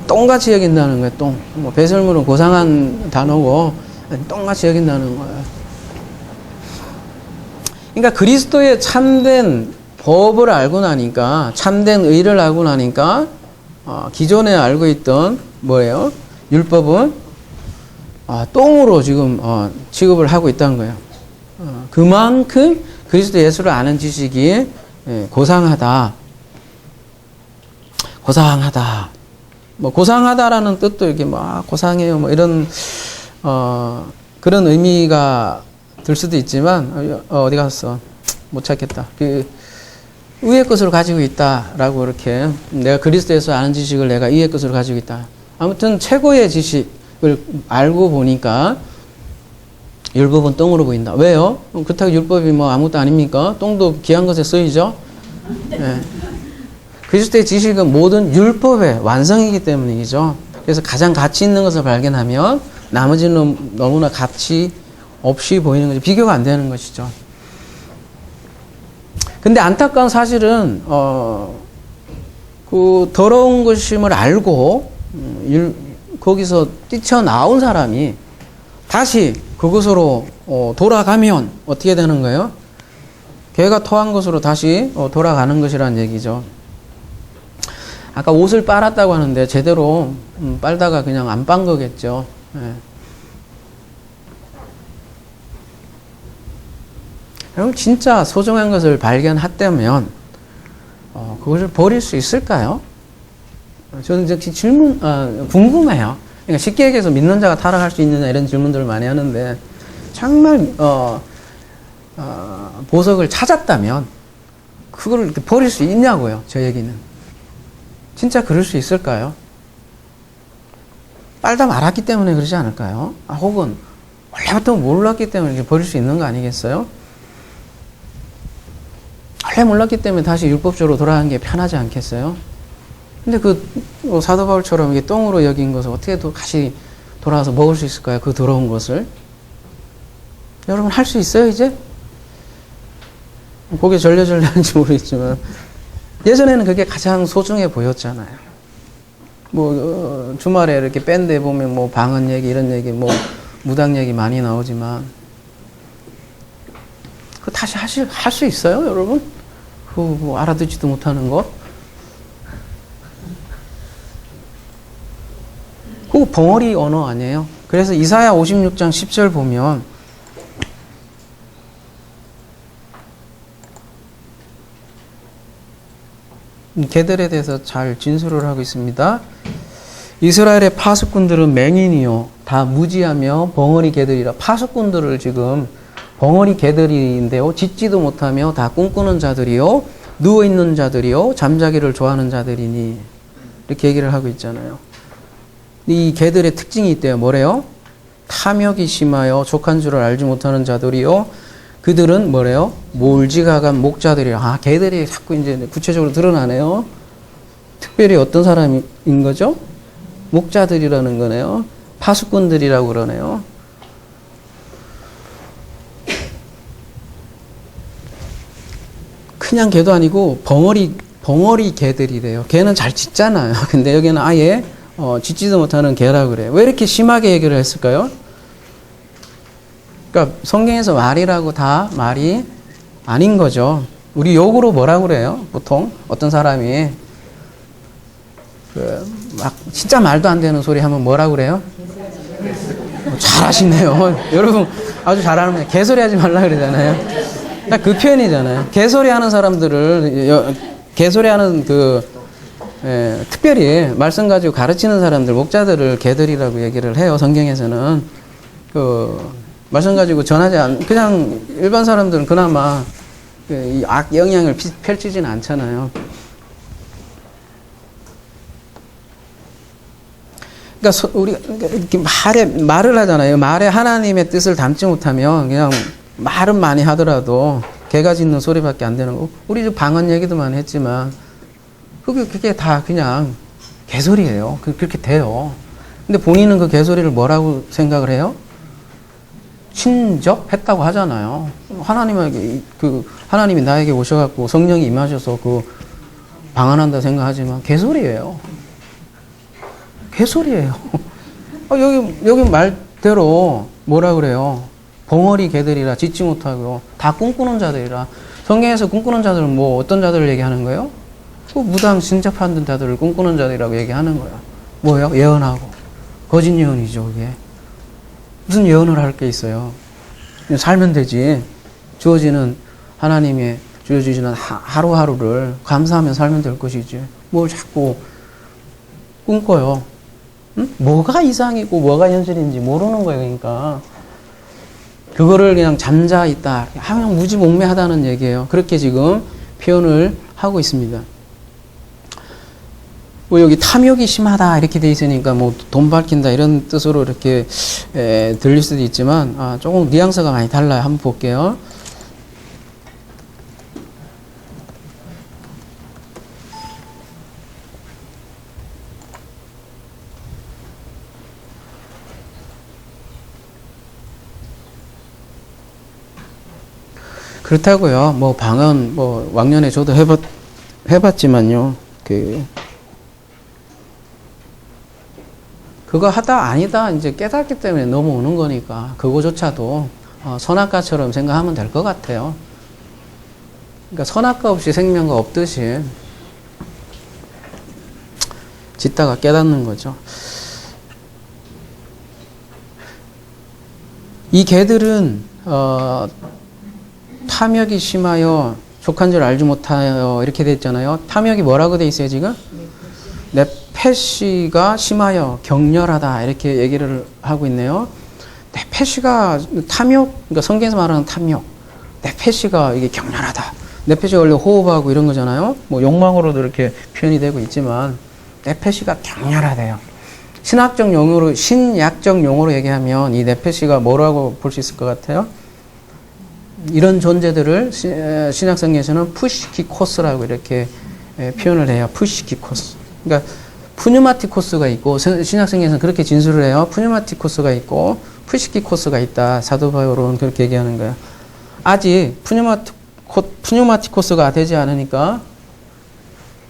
똥같이 여긴다는 거예요. 똥. 배설물은 고상한 단어고 똥같이 여긴다는 거예요. 그러니까 그리스도의 참된 법을 알고 나니까 참된 의를 알고 나니까 기존에 알고 있던 뭐예요? 율법은 똥으로 지금 취급을 하고 있다는 거예요. 그만큼 그리스도 예수를 아는 지식이 고상하다. 고상하다. 고상하다라는 뜻도 이렇게 고상해요. 이런 그런 의미가 들 수도 있지만 어디 갔어? 못 찾겠다. 위의 것으로 가지고 있다라고 이렇게 내가 그리스도에서 아는 지식을 내가 위의 것으로 가지고 있다. 아무튼 최고의 지식을 알고 보니까 율법은 똥으로 보인다. 왜요? 그렇다고 율법이 아무것도 아닙니까? 똥도 귀한 것에 쓰이죠. 네. 그리스도의 지식은 모든 율법의 완성이기 때문이죠. 그래서 가장 가치 있는 것을 발견하면 나머지는 너무나 가치 없이 보이는 거죠. 비교가 안 되는 것이죠. 근데 안타까운 사실은 그 더러운 것임을 알고 거기서 뛰쳐나온 사람이 다시 그것으로 돌아가면 어떻게 되는 거예요? 개가 토한 것으로 다시 돌아가는 것이라는 얘기죠. 아까 옷을 빨았다고 하는데 제대로 빨다가 그냥 안 빤 거겠죠. 네. 여러분 진짜 소중한 것을 발견했다면 그것을 버릴 수 있을까요? 저는 이제 궁금해요. 그러니까 쉽게 얘기해서 믿는 자가 타락할 수 있느냐 이런 질문들을 많이 하는데 정말 보석을 찾았다면 그걸 이렇게 버릴 수 있냐고요. 저 얘기는. 진짜 그럴 수 있을까요? 빨다 말았기 때문에 그러지 않을까요? 혹은 원래부터 몰랐기 때문에 이렇게 버릴 수 있는 거 아니겠어요? 원래 몰랐기 때문에 다시 율법적으로 돌아가는 게 편하지 않겠어요? 근데 사도 바울처럼 이게 똥으로 여긴 것을 어떻게 다시 돌아와서 먹을 수 있을까요? 그 더러운 것을. 여러분 할 수 있어요, 이제? 고개 절레절레한지 모르겠지만 예전에는 그게 가장 소중해 보였잖아요. 주말에 이렇게 밴드에 보면 방언 얘기, 이런 얘기, 무당 얘기 많이 나오지만 그거 다시 할 수 있어요, 여러분? 알아듣지도 못하는 것? 그거 벙어리 언어 아니에요? 그래서 이사야 56장 10절 보면 개들에 대해서 잘 진술을 하고 있습니다. 이스라엘의 파수꾼들은 맹인이요 다 무지하며 벙어리 개들이라. 파수꾼들을 지금 벙어리 개들인데요 짖지도 못하며 다 꿈꾸는 자들이요 누워있는 자들이요 잠자기를 좋아하는 자들이니 이렇게 얘기를 하고 있잖아요. 이 개들의 특징이 있대요. 뭐래요? 탐욕이 심하여 족한 줄을 알지 못하는 자들이요 그들은 뭐래요? 몰지각한 목자들이라. 개들이 자꾸 이제 구체적으로 드러나네요. 특별히 어떤 사람인 거죠? 목자들이라는 거네요. 파수꾼들이라고 그러네요. 그냥 개도 아니고 벙어리 개들이래요. 개는 잘 짖잖아요. 근데 여기는 아예 짖지도 못하는 개라 그래요. 왜 이렇게 심하게 얘기를 했을까요? 그러니까 성경에서 말이라고 다 말이 아닌 거죠. 우리 욕으로 뭐라 그래요? 보통 어떤 사람이 막 진짜 말도 안 되는 소리 하면 뭐라 그래요? 잘하시네요. 여러분 아주 잘하는 개소리 하지 말라 그러잖아요. 딱 그 표현이잖아요. 개소리 하는 사람들을 개소리 하는 특별히 말씀 가지고 가르치는 사람들 목자들을 개들이라고 얘기를 해요. 성경에서는 말씀 가지고 전하지 그냥 일반 사람들은 그나마 이 악 영향을 펼치지는 않잖아요. 그러니까 우리가 이렇게 말을 하잖아요. 말에 하나님의 뜻을 담지 못하면 그냥 말은 많이 하더라도 개가 짖는 소리밖에 안 되는 거고, 우리 방언 얘기도 많이 했지만 그게 다 그냥 개소리예요. 그렇게 돼요. 근데 본인은 그 개소리를 뭐라고 생각을 해요? 친접했다고 하잖아요. 하나님이 나에게 오셔갖고 성령이 임하셔서 방언한다 생각하지만 개소리예요. 개소리예요. 여기 말대로 뭐라 그래요? 벙어리 개들이라 짖지 못하고 다 꿈꾸는 자들이라. 성경에서 꿈꾸는 자들은 뭐 어떤 자들을 얘기하는 거예요? 무당 신접하는 자들을 꿈꾸는 자들이라고 얘기하는 거예요. 뭐예요? 예언하고. 거짓 예언이죠, 그게. 무슨 예언을 할 게 있어요? 그냥 살면 되지. 하나님의 주어주시는 하루하루를 감사하며 살면 될 것이지. 뭘 자꾸 꿈꿔요. 응? 뭐가 이상이고 뭐가 현실인지 모르는 거예요. 그러니까 그거를 그냥 잠자있다, 그냥 무지몽매하다는 얘기예요. 그렇게 지금 표현을 하고 있습니다. 뭐 여기 탐욕이 심하다 이렇게 돼 있으니까 뭐 돈 밝힌다 이런 뜻으로 이렇게 들릴 수도 있지만 조금 뉘앙스가 많이 달라요. 한번 볼게요. 그렇다고요. 뭐 방언 뭐 왕년에 저도 해봤지만요. 그거 하다 아니다 이제 깨닫기 때문에 넘어오는 거니까 그거조차도 선악과처럼 생각하면 될 것 같아요. 그러니까 선악과 없이 생명과 없듯이 짓다가 깨닫는 거죠. 이 개들은 탐욕이 심하여 족한 줄 알지 못하여 이렇게 돼 있잖아요. 탐욕이 뭐라고 돼 있어요 지금? 내패시가 심하여 격렬하다 이렇게 얘기를 하고 있네요. 내패시가 탐욕, 그러니까 성경에서 말하는 탐욕, 내패시가 이게 격렬하다. 내패시가 원래 호흡하고 이런 거잖아요. 뭐 욕망으로도 이렇게 표현이 되고 있지만 내패시가 격렬하대요. 신약적 용어로 얘기하면 이 내패시가 뭐라고 볼 수 있을 것 같아요? 이런 존재들을 신약성경에서는 푸시키코스라고 이렇게 표현을 해요. 푸시키코스. 그러니까 푸뉴마티코스가 있고 신약성경에서는 그렇게 진술을 해요. 푸뉴마티코스가 있고 푸시키코스가 있다. 사도 바울은 그렇게 얘기하는 거예요. 아직 푸뉴마티코스가 되지 않으니까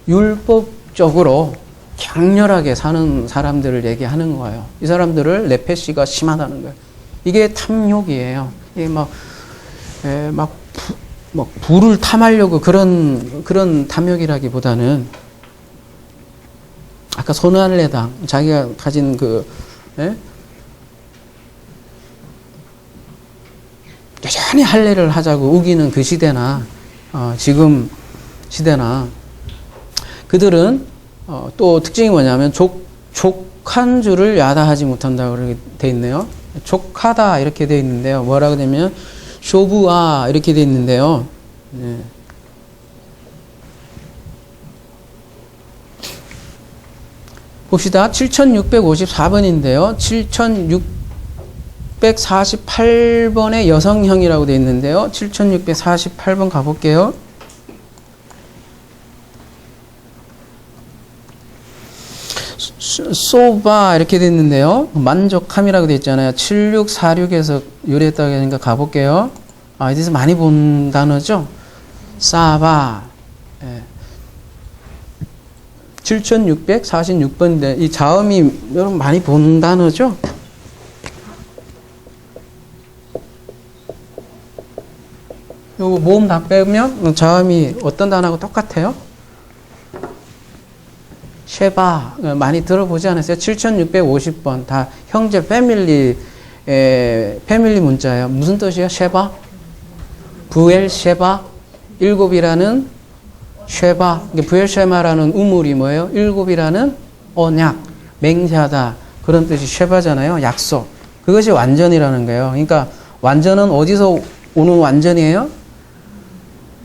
율법적으로 격렬하게 사는 사람들을 얘기하는 거예요. 이 사람들을 내패시가 심하다는 거예요. 이게 탐욕이에요. 이게 막 부를 탐하려고 그런 탐욕이라기보다는 아까 손할례당 자기가 가진 여전히 할례를 하자고 우기는 그 시대나 지금 시대나 그들은 또 특징이 뭐냐면 족한 줄을 야다하지 못한다고 그렇게 돼 있네요. 족하다 이렇게 돼 있는데요. 뭐라고 되면 쇼부아 이렇게 돼 있는데요. 네. 봅시다. 7654번인데요. 7648번의 여성형이라고 되어 있는데요. 7648번 가볼게요. 소바 이렇게 되어 있는데요. 만족함이라고 되어 있잖아요. 7646에서 요리했다고 하니까 가볼게요. 어디서 많이 본 단어죠. 사바. 7646번인데 이 자음이 여러분 많이 본 단어죠? 요거 모음 다 빼면 자음이 어떤 단어하고 똑같아요? 쉐바 많이 들어보지 않았어요? 7650번 다 형제 패밀리 문자예요. 무슨 뜻이에요? 쉐바? 부엘 쉐바? 일곱이라는 쉐바, 부엘쉐마라는 우물이 뭐예요? 일곱이라는 언약, 맹세하다 그런 뜻이 쉐바잖아요. 약속. 그것이 완전이라는 거예요. 그러니까 완전은 어디서 오는 완전이에요?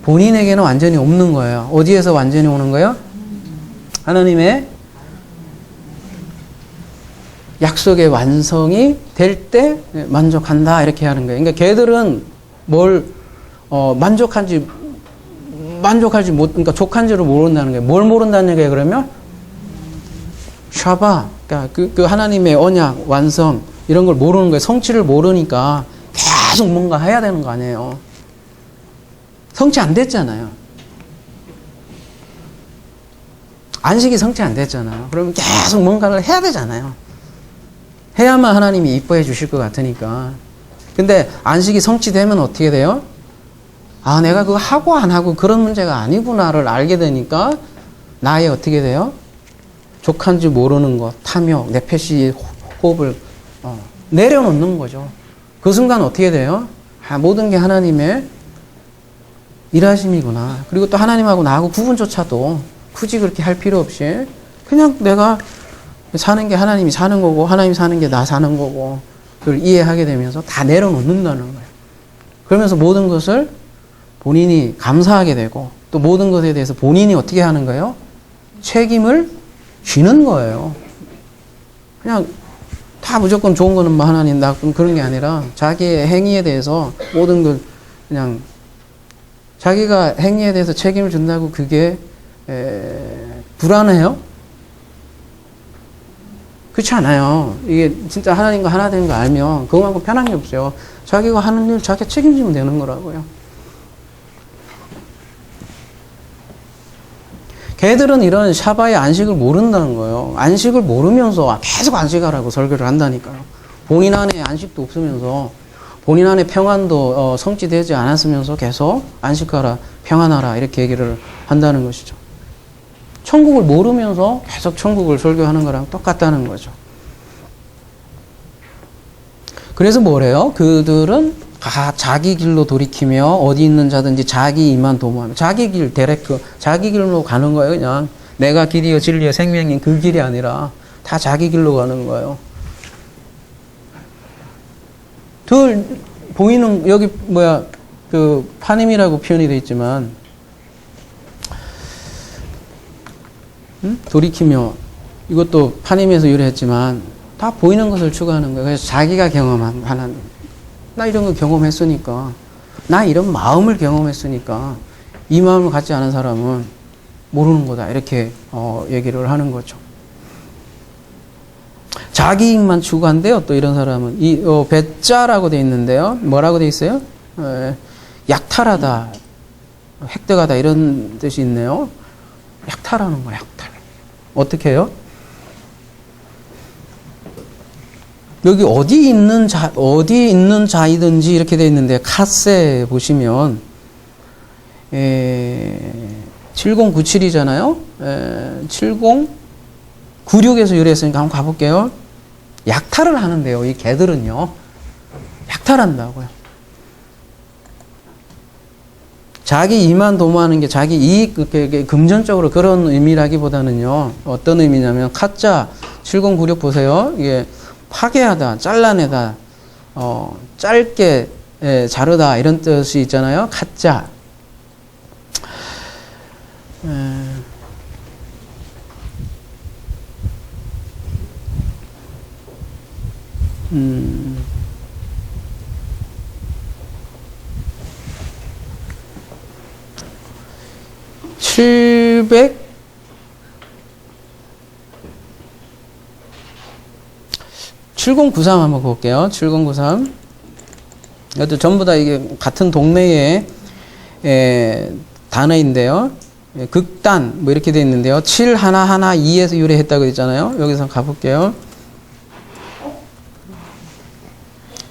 본인에게는 완전히 없는 거예요. 어디에서 완전히 오는 거예요? 하나님의 약속의 완성이 될 때 만족한다 이렇게 하는 거예요. 그러니까 걔들은 뭘 만족하지 못, 그러니까 족한지를 모른다는 거예요. 뭘 모른다는 얘기예요, 그러면? 샤바. 그러니까 그 하나님의 언약, 완성, 이런 걸 모르는 거예요. 성취를 모르니까 계속 뭔가 해야 되는 거 아니에요. 성취 안 됐잖아요. 안식이 성취 안 됐잖아요. 그러면 계속 뭔가를 해야 되잖아요. 해야만 하나님이 이뻐해 주실 것 같으니까. 근데 안식이 성취되면 어떻게 돼요? 아, 내가 그거 하고 안 하고 그런 문제가 아니구나를 알게 되니까 나의 어떻게 돼요? 족한지 모르는 것, 탐욕, 내패시 호흡을 내려놓는 거죠. 그 순간 어떻게 돼요? 아, 모든 게 하나님의 일하심이구나. 그리고 또 하나님하고 나하고 구분조차도 굳이 그렇게 할 필요 없이 그냥 내가 사는 게 하나님이 사는 거고 하나님이 사는 게 나 사는 거고 그걸 이해하게 되면서 다 내려놓는다는 거예요. 그러면서 모든 것을 본인이 감사하게 되고 또 모든 것에 대해서 본인이 어떻게 하는 거예요? 책임을 지는 거예요. 그냥 다 무조건 좋은 거는 뭐 하나님 나쁜 그런 게 아니라 자기의 행위에 대해서 모든 걸 그냥 자기가 행위에 대해서 책임을 준다고 그게 불안해요? 그렇지 않아요. 이게 진짜 하나님과 하나 되는 거 알면 그것만큼 편한 게 없어요. 자기가 하는 일 자기가 책임지면 되는 거라고요. 걔들은 이런 샤바의 안식을 모른다는 거예요. 안식을 모르면서 계속 안식하라고 설교를 한다니까요. 본인 안에 안식도 없으면서 본인 안에 평안도 성취되지 않았으면서 계속 안식하라, 평안하라 이렇게 얘기를 한다는 것이죠. 천국을 모르면서 계속 천국을 설교하는 거랑 똑같다는 거죠. 그래서 뭐래요? 그들은 자기 길로 돌이키며 어디 있는 자든지 자기 이만 도모하며 자기 길 데레크 자기 길로 가는 거예요. 그냥 내가 길이요 진리요 생명인 그 길이 아니라 다 자기 길로 가는 거예요. 들 보이는 여기 그 파님이라고 표현이 되어 있지만 돌이키며 이것도 파님에서 유래했지만 다 보이는 것을 추구하는 거예요. 그래서 자기가 경험한 하나님 나 이런 거 경험했으니까 나 이런 마음을 경험했으니까 이 마음을 갖지 않은 사람은 모르는 거다 이렇게 얘기를 하는 거죠. 자기 이익만 추구한대요. 또 이런 사람은 이 배짜라고 돼 있는데요. 뭐라고 돼 있어요? 약탈하다, 획득하다 이런 뜻이 있네요. 약탈하는 거야. 약탈. 어떻게 해요? 여기 어디 있는 자이든지 이렇게 되어 있는데 카세 보시면 7097이잖아요. 7096에서 유래했으니까 한번 가볼게요. 약탈을 하는데요. 이 개들은요. 약탈한다고요. 자기 이만 도모하는 게 자기 이익, 금전적으로 그런 의미라기보다는요. 어떤 의미냐면 카자 7096 보세요. 이게 파괴하다, 잘라내다, 짧게 자르다 이런 뜻이 있잖아요. 카자. 음. 7093 한번 볼게요. 7093. 이것도 전부 다 이게 같은 동네에 단어인데요. 예, 극단 뭐 이렇게 돼 있는데요. 7 하나 2에서 유래했다고 했잖아요. 여기서 가볼게요.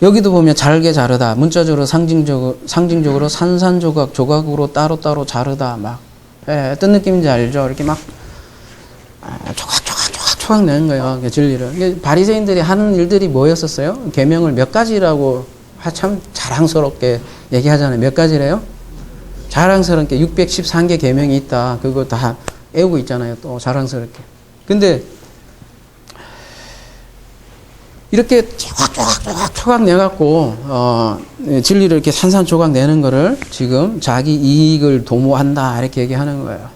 여기도 보면 잘게 자르다. 문자적으로 상징적으로 산산조각 조각으로 따로따로 자르다. 막 예, 어떤 느낌인지 알죠? 이렇게 막 조각 내는 거예요. 진리를. 바리새인들이 하는 일들이 뭐였었어요? 계명을 몇 가지라고 참 자랑스럽게 얘기하잖아요. 몇 가지래요? 자랑스럽게 613개 계명이 있다. 그거 다 애우고 있잖아요. 또 자랑스럽게. 근데 이렇게 조각 내갖고 진리를 이렇게 산산조각 내는 거를 지금 자기 이익을 도모한다 이렇게 얘기하는 거예요.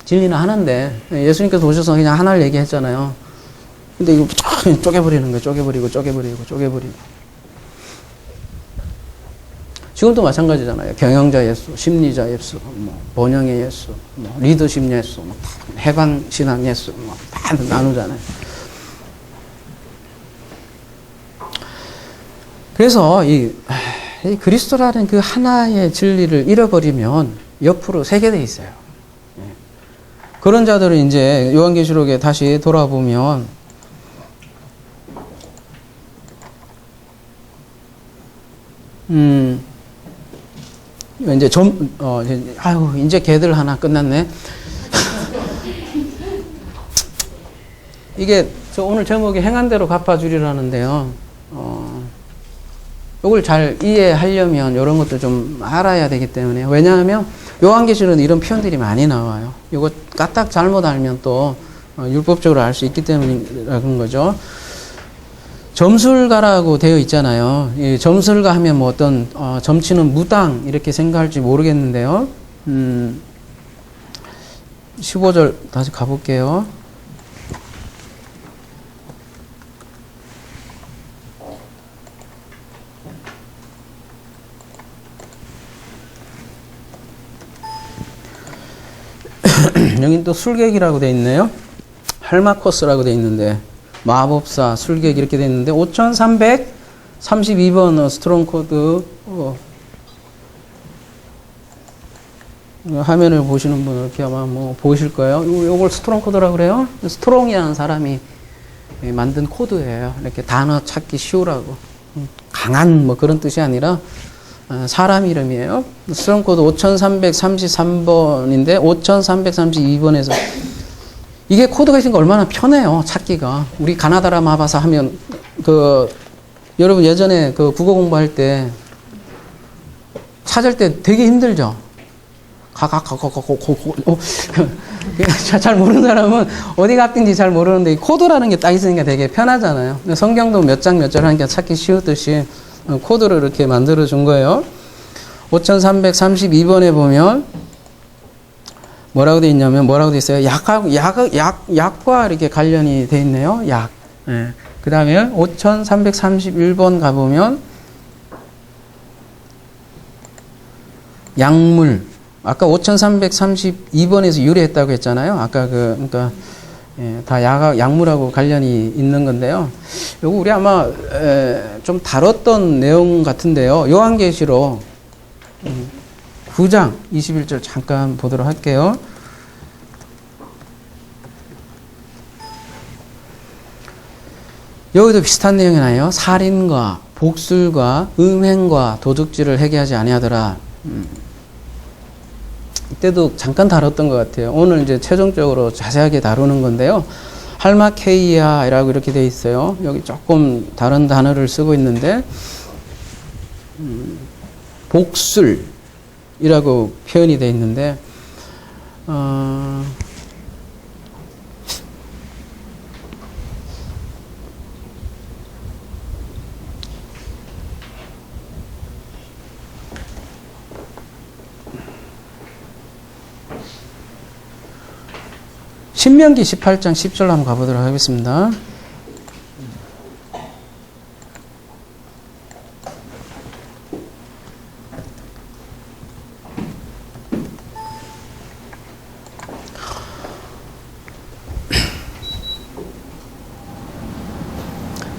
진리는 하나인데 예수님께서 오셔서 그냥 하나를 얘기했잖아요. 근데 이거 쪼개버리는 거예요. 쪼개버리고. 지금도 마찬가지잖아요. 경영자 예수, 심리자 예수, 뭐 번영의 예수, 뭐 리더십 예수, 뭐 해방 신앙 예수, 뭐 다 나누잖아요. 그래서 이 그리스도라는 그 하나의 진리를 잃어버리면 옆으로 새게 돼 있어요. 그런 자들은 이제 요한계시록에 다시 돌아보면 이제 이제 걔들 하나 끝났네. 이게 저 오늘 제목이 행한 대로 갚아주리라는데요. 이걸 잘 이해하려면 이런 것들 좀 알아야 되기 때문에. 왜냐하면 요한계시록은 이런 표현들이 많이 나와요. 이거 까딱 잘못 알면 또 율법적으로 알 수 있기 때문이라는 거죠. 점술가라고 되어 있잖아요. 이 점술가 하면 뭐 어떤 점치는 무당 이렇게 생각할지 모르겠는데요. 15절 다시 가볼게요. 여기 또 술객이라고 되어 있네요. 할마코스라고 되어 있는데 마법사, 술객 이렇게 되어 있는데 5332번 스트롱 코드 화면을 보시는 분은 이렇게 아마 뭐 보실 거예요. 요걸 스트롱 코드라고 그래요. 스트롱이라는 사람이 만든 코드예요. 이렇게 단어 찾기 쉬우라고. 강한 뭐 그런 뜻이 아니라 사람 이름이에요. 스트롱 코드 5333번인데 5332번에서 이게 코드가 있으니까 얼마나 편해요. 찾기가. 우리 가나다라 마바사 하면 여러분 예전에 그 국어 공부할 때 찾을 때 되게 힘들죠. 잘 모르는 사람은 어디 갔든지 잘 모르는데 이 코드라는 게 딱 있으니까 되게 편하잖아요. 성경도 몇 장 하니까 찾기 쉬웠듯이 코드를 이렇게 만들어 준 거예요. 5332번에 보면 뭐라고 돼 있냐면 뭐라고 돼 있어요? 약과 이렇게 관련이 돼 있네요. 약. 네. 그 다음에 5331번 가보면 약물. 아까 5332번에서 유래했다고 했잖아요. 아까 그러니까 다 약물하고 관련이 있는 건데요. 요거 우리 아마 좀 다뤘던 내용 같은데요. 요한계시록 9장 21절 잠깐 보도록 할게요. 여기도 비슷한 내용이 나요. 살인과 복술과 음행과 도둑질을 회개하지 아니하더라. 이때도 잠깐 다뤘던 것 같아요. 오늘 이제 최종적으로 자세하게 다루는 건데요. 할마케이아라고 이렇게 되어 있어요. 여기 조금 다른 단어를 쓰고 있는데 복술이라고 표현이 되어 있는데 신명기 18장 10절로 한번 가보도록 하겠습니다.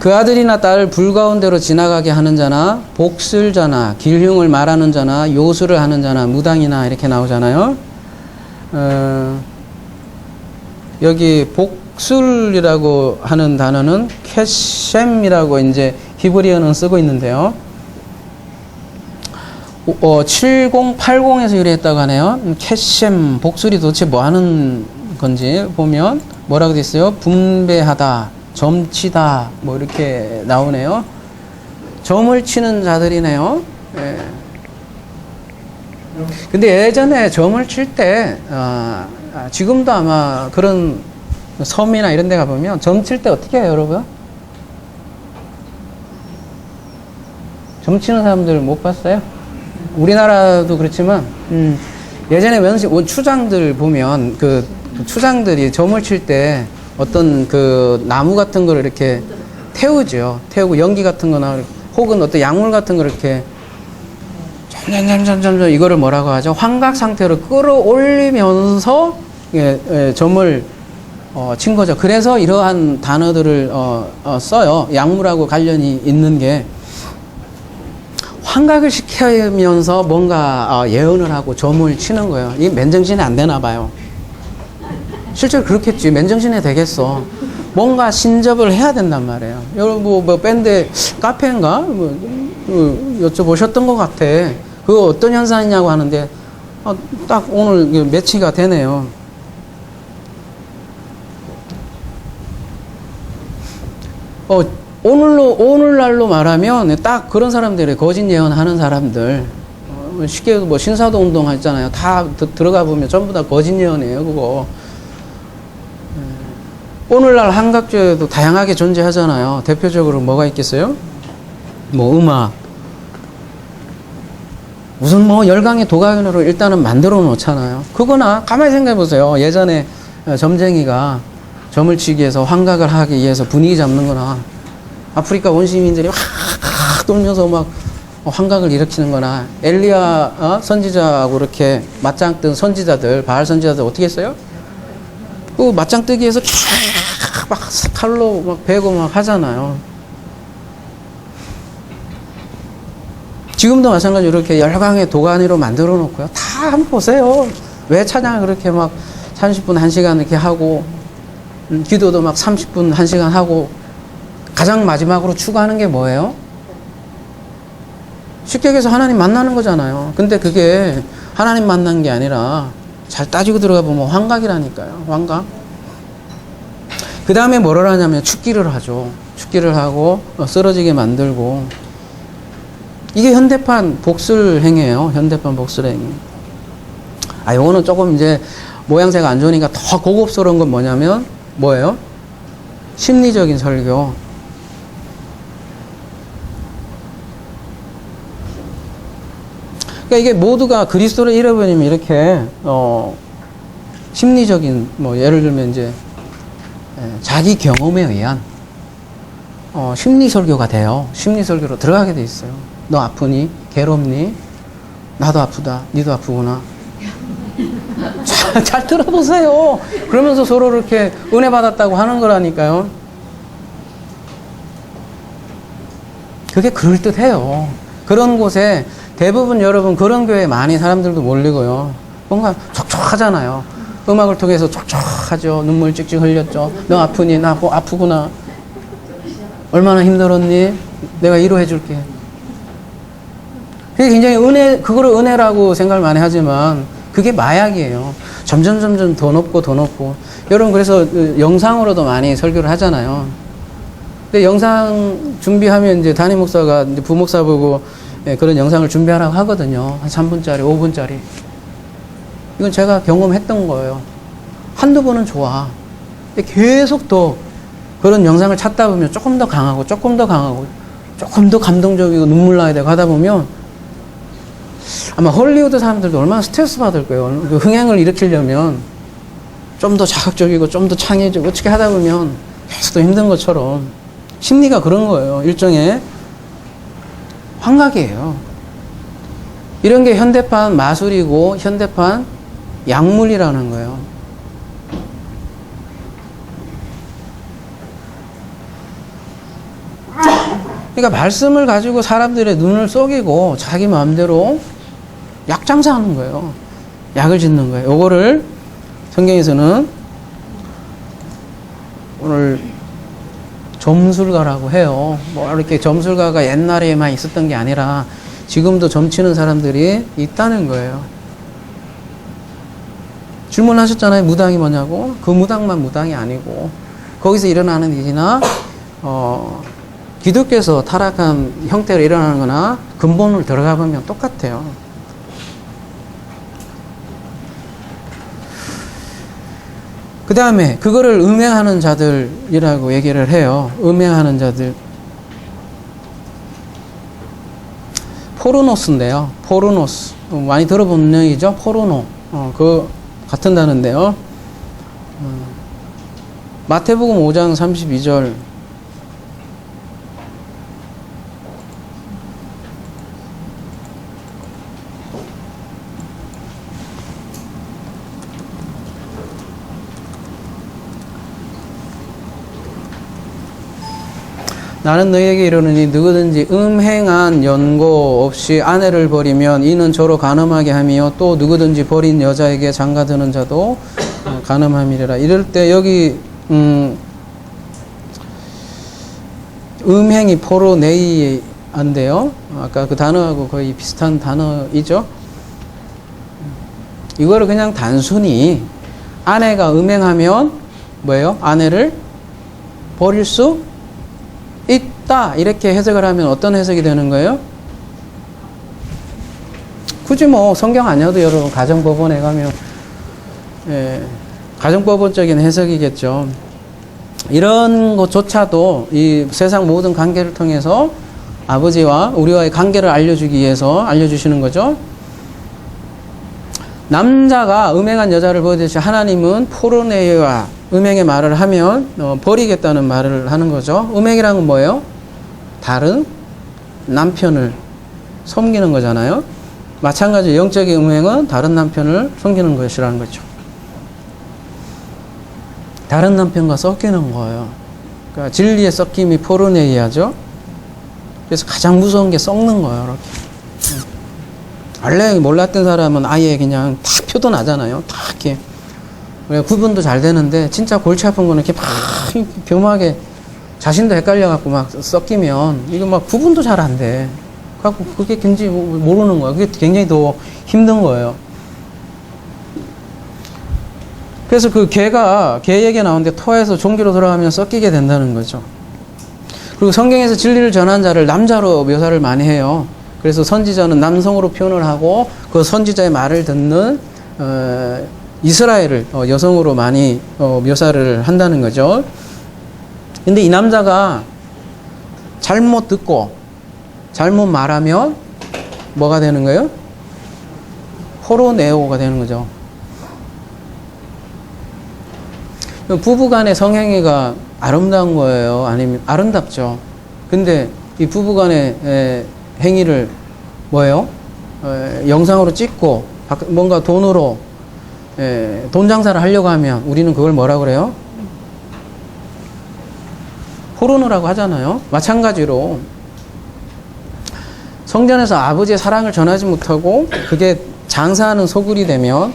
그 아들이나 딸을 불 가운데로 지나가게 하는 자나 복슬자나 길흉을 말하는 자나 요술을 하는 자나 무당이나 이렇게 나오잖아요. 여기 복술이라고 하는 단어는 캐셈이라고 이제 히브리어는 쓰고 있는데요. 7080에서 유래했다고 하네요. 캐셈, 복술이 도대체 뭐 하는 건지 보면 뭐라고 돼 있어요? 분배하다, 점치다, 뭐 이렇게 나오네요. 점을 치는 자들이네요. 예. 근데 예전에 점을 칠 때, 지금도 아마 그런 섬이나 이런 데 가보면 점 칠 때 어떻게 해요, 여러분? 점 치는 사람들 못 봤어요? 우리나라도 그렇지만, 예전에 추장들 보면 그 추장들이 점을 칠 때 어떤 그 나무 같은 걸 이렇게 태우죠. 태우고 연기 같은 거나 혹은 어떤 약물 같은 걸 이렇게 점점 이거를 뭐라고 하죠? 환각 상태로 끌어올리면서 점을 친 거죠. 그래서 이러한 단어들을 써요. 약물하고 관련이 있는 게 환각을 시키면서 뭔가 예언을 하고 점을 치는 거예요. 이 맨정신이 안 되나 봐요. 실제로 그렇겠지. 맨정신에 되겠어. 뭔가 신접을 해야 된단 말이에요. 여러분 뭐 밴드 카페인가 여쭤보셨던 것 같아. 그거 어떤 현상이냐고 하는데 딱 오늘 매치가 되네요. 오늘날로 말하면 딱 그런 사람들이 거짓 예언하는 사람들, 쉽게 뭐 신사도 운동 했잖아요. 다 들어가 보면 전부 다 거짓 예언이에요, 그거. 오늘날 환각조에도 다양하게 존재하잖아요. 대표적으로 뭐가 있겠어요? 뭐 음악. 무슨 뭐 열강의 도가니로 일단은 만들어 놓잖아요. 그거나 가만히 생각해 보세요. 예전에 점쟁이가 점을 치기 위해서 환각을 하기 위해서 분위기 잡는 거나 아프리카 원시민들이 막 돌면서 막 환각을 일으키는 거나 엘리야 선지자하고 이렇게 맞짱 뜬 선지자들, 바알 선지자들 어떻게 했어요? 그 맞짱 뜨기 위해서 막 칼로 막 베고 막 하잖아요. 지금도 마찬가지로 이렇게 열강의 도가니로 만들어 놓고요. 다 한번 보세요. 왜 찬양을 그렇게 막 30분, 1시간 이렇게 하고, 기도도 막 30분, 1시간 하고, 가장 마지막으로 추구하는 게 뭐예요? 쉽게 얘기해서 하나님 만나는 거잖아요. 근데 그게 하나님 만난 게 아니라 잘 따지고 들어가 보면 환각이라니까요. 환각. 그 다음에 뭐를 하냐면 축기를 하죠. 축기를 하고 쓰러지게 만들고. 이게 현대판 복술행위예요. 현대판 복술행위. 요거는 조금 이제 모양새가 안 좋으니까 더 고급스러운 건 뭐냐면 뭐예요? 심리적인 설교. 그러니까 이게 모두가 그리스도를 잃어버리면 이렇게 심리적인 뭐 예를 들면 이제 자기 경험에 의한 심리 설교가 돼요. 심리 설교로 들어가게 돼 있어요. 너 아프니? 괴롭니? 나도 아프다. 니도 아프구나. 잘 들어보세요. 그러면서 서로 이렇게 은혜 받았다고 하는 거라니까요. 그게 그럴듯해요. 그런 곳에 대부분 여러분 그런 교회에 많이 사람들도 몰리고요. 뭔가 촉촉하잖아요. 음악을 통해서 촉촉하죠. 눈물 찍찍 흘렸죠. 너 아프니? 나 아프구나. 얼마나 힘들었니? 내가 위로해 줄게. 그게 굉장히 그거를 은혜라고 생각을 많이 하지만 그게 마약이에요. 점점 더 높고. 여러분 그래서 영상으로도 많이 설교를 하잖아요. 근데 영상 준비하면 이제 담임 목사가 이제 부목사 보고 그런 영상을 준비하라고 하거든요. 한 3분짜리, 5분짜리. 이건 제가 경험했던 거예요. 한두 번은 좋아. 근데 계속 더 그런 영상을 찾다 보면 조금 더 강하고, 조금 더 감동적이고 눈물 나야 되고 하다 보면 아마 헐리우드 사람들도 얼마나 스트레스 받을 거예요. 그 흥행을 일으키려면 좀 더 자극적이고 좀 더 창의적이고 어떻게 하다 보면 계속 더 힘든 것처럼 심리가 그런 거예요. 일종의 환각이에요. 이런 게 현대판 마술이고 현대판 약물이라는 거예요. 그러니까 말씀을 가지고 사람들의 눈을 속이고 자기 마음대로 약 장사하는 거예요. 약을 짓는 거예요. 요거를 성경에서는 오늘 점술가라고 해요. 뭐 이렇게 점술가가 옛날에만 있었던 게 아니라 지금도 점치는 사람들이 있다는 거예요. 질문하셨잖아요. 무당이 뭐냐고. 그 무당만 무당이 아니고 거기서 일어나는 일이나 기독교에서 타락한 형태로 일어나는 거나 근본을 들어가 보면 똑같아요. 그 다음에 그거를 음행하는 자들이라고 얘기를 해요. 음행하는 자들. 포르노스인데요. 포르노스. 많이 들어본 얘기죠. 포르노. 그 같은 단어인데요. 마태복음 5장 32절. 나는 너희에게 이르노니 누구든지 음행한 연고 없이 아내를 버리면 이는 저로 간음하게 하며 또 누구든지 버린 여자에게 장가드는 자도 간음함이라. 이럴 때 여기 음행이 포르네이안데요. 아까 그 단어하고 거의 비슷한 단어이죠. 이거를 그냥 단순히 아내가 음행하면 뭐예요? 아내를 버릴 수 있다 이렇게 해석을 하면 어떤 해석이 되는 거예요? 굳이 뭐 성경 아니어도 여러분 가정법원에 가면 가정법원적인 해석이겠죠. 이런 것조차도 이 세상 모든 관계를 통해서 아버지와 우리와의 관계를 알려주기 위해서 알려주시는 거죠. 남자가 음행한 여자를 버리듯이 하나님은 포르네이와 음행의 말을 하면 버리겠다는 말을 하는 거죠. 음행이란 건 뭐예요? 다른 남편을 섬기는 거잖아요. 마찬가지로 영적인 음행은 다른 남편을 섬기는 것이라는 거죠. 다른 남편과 섞이는 거예요. 그러니까 진리의 섞임이 포르네이아죠. 그래서 가장 무서운 게 썩는 거예요. 이렇게. 원래 몰랐던 사람은 아예 그냥 탁 표도 나잖아요. 탁 이렇게. 구분도 잘 되는데 진짜 골치 아픈 거는 이렇게 막 교묘하게 자신도 헷갈려갖고 막 섞이면 이거 막 구분도 잘 안 돼. 갖고 그게 굉장히 모르는 거야. 그게 굉장히 더 힘든 거예요. 그래서 그 개 얘기 나오는데 토해서 종기로 돌아가면 섞이게 된다는 거죠. 그리고 성경에서 진리를 전한 자를 남자로 묘사를 많이 해요. 그래서 선지자는 남성으로 표현을 하고 그 선지자의 말을 듣는 이스라엘을 여성으로 많이 묘사를 한다는 거죠. 근데 이 남자가 잘못 듣고 잘못 말하면 뭐가 되는 거예요? 포르네오가 되는 거죠. 부부 간의 성행위가 아름다운 거예요? 아니면 아름답죠. 근데 이 부부 간의 행위를 뭐예요? 영상으로 찍고 뭔가 돈으로 돈 장사를 하려고 하면 우리는 그걸 뭐라 그래요? 포르노라고 하잖아요. 마찬가지로 성전에서 아버지의 사랑을 전하지 못하고 그게 장사하는 소굴이 되면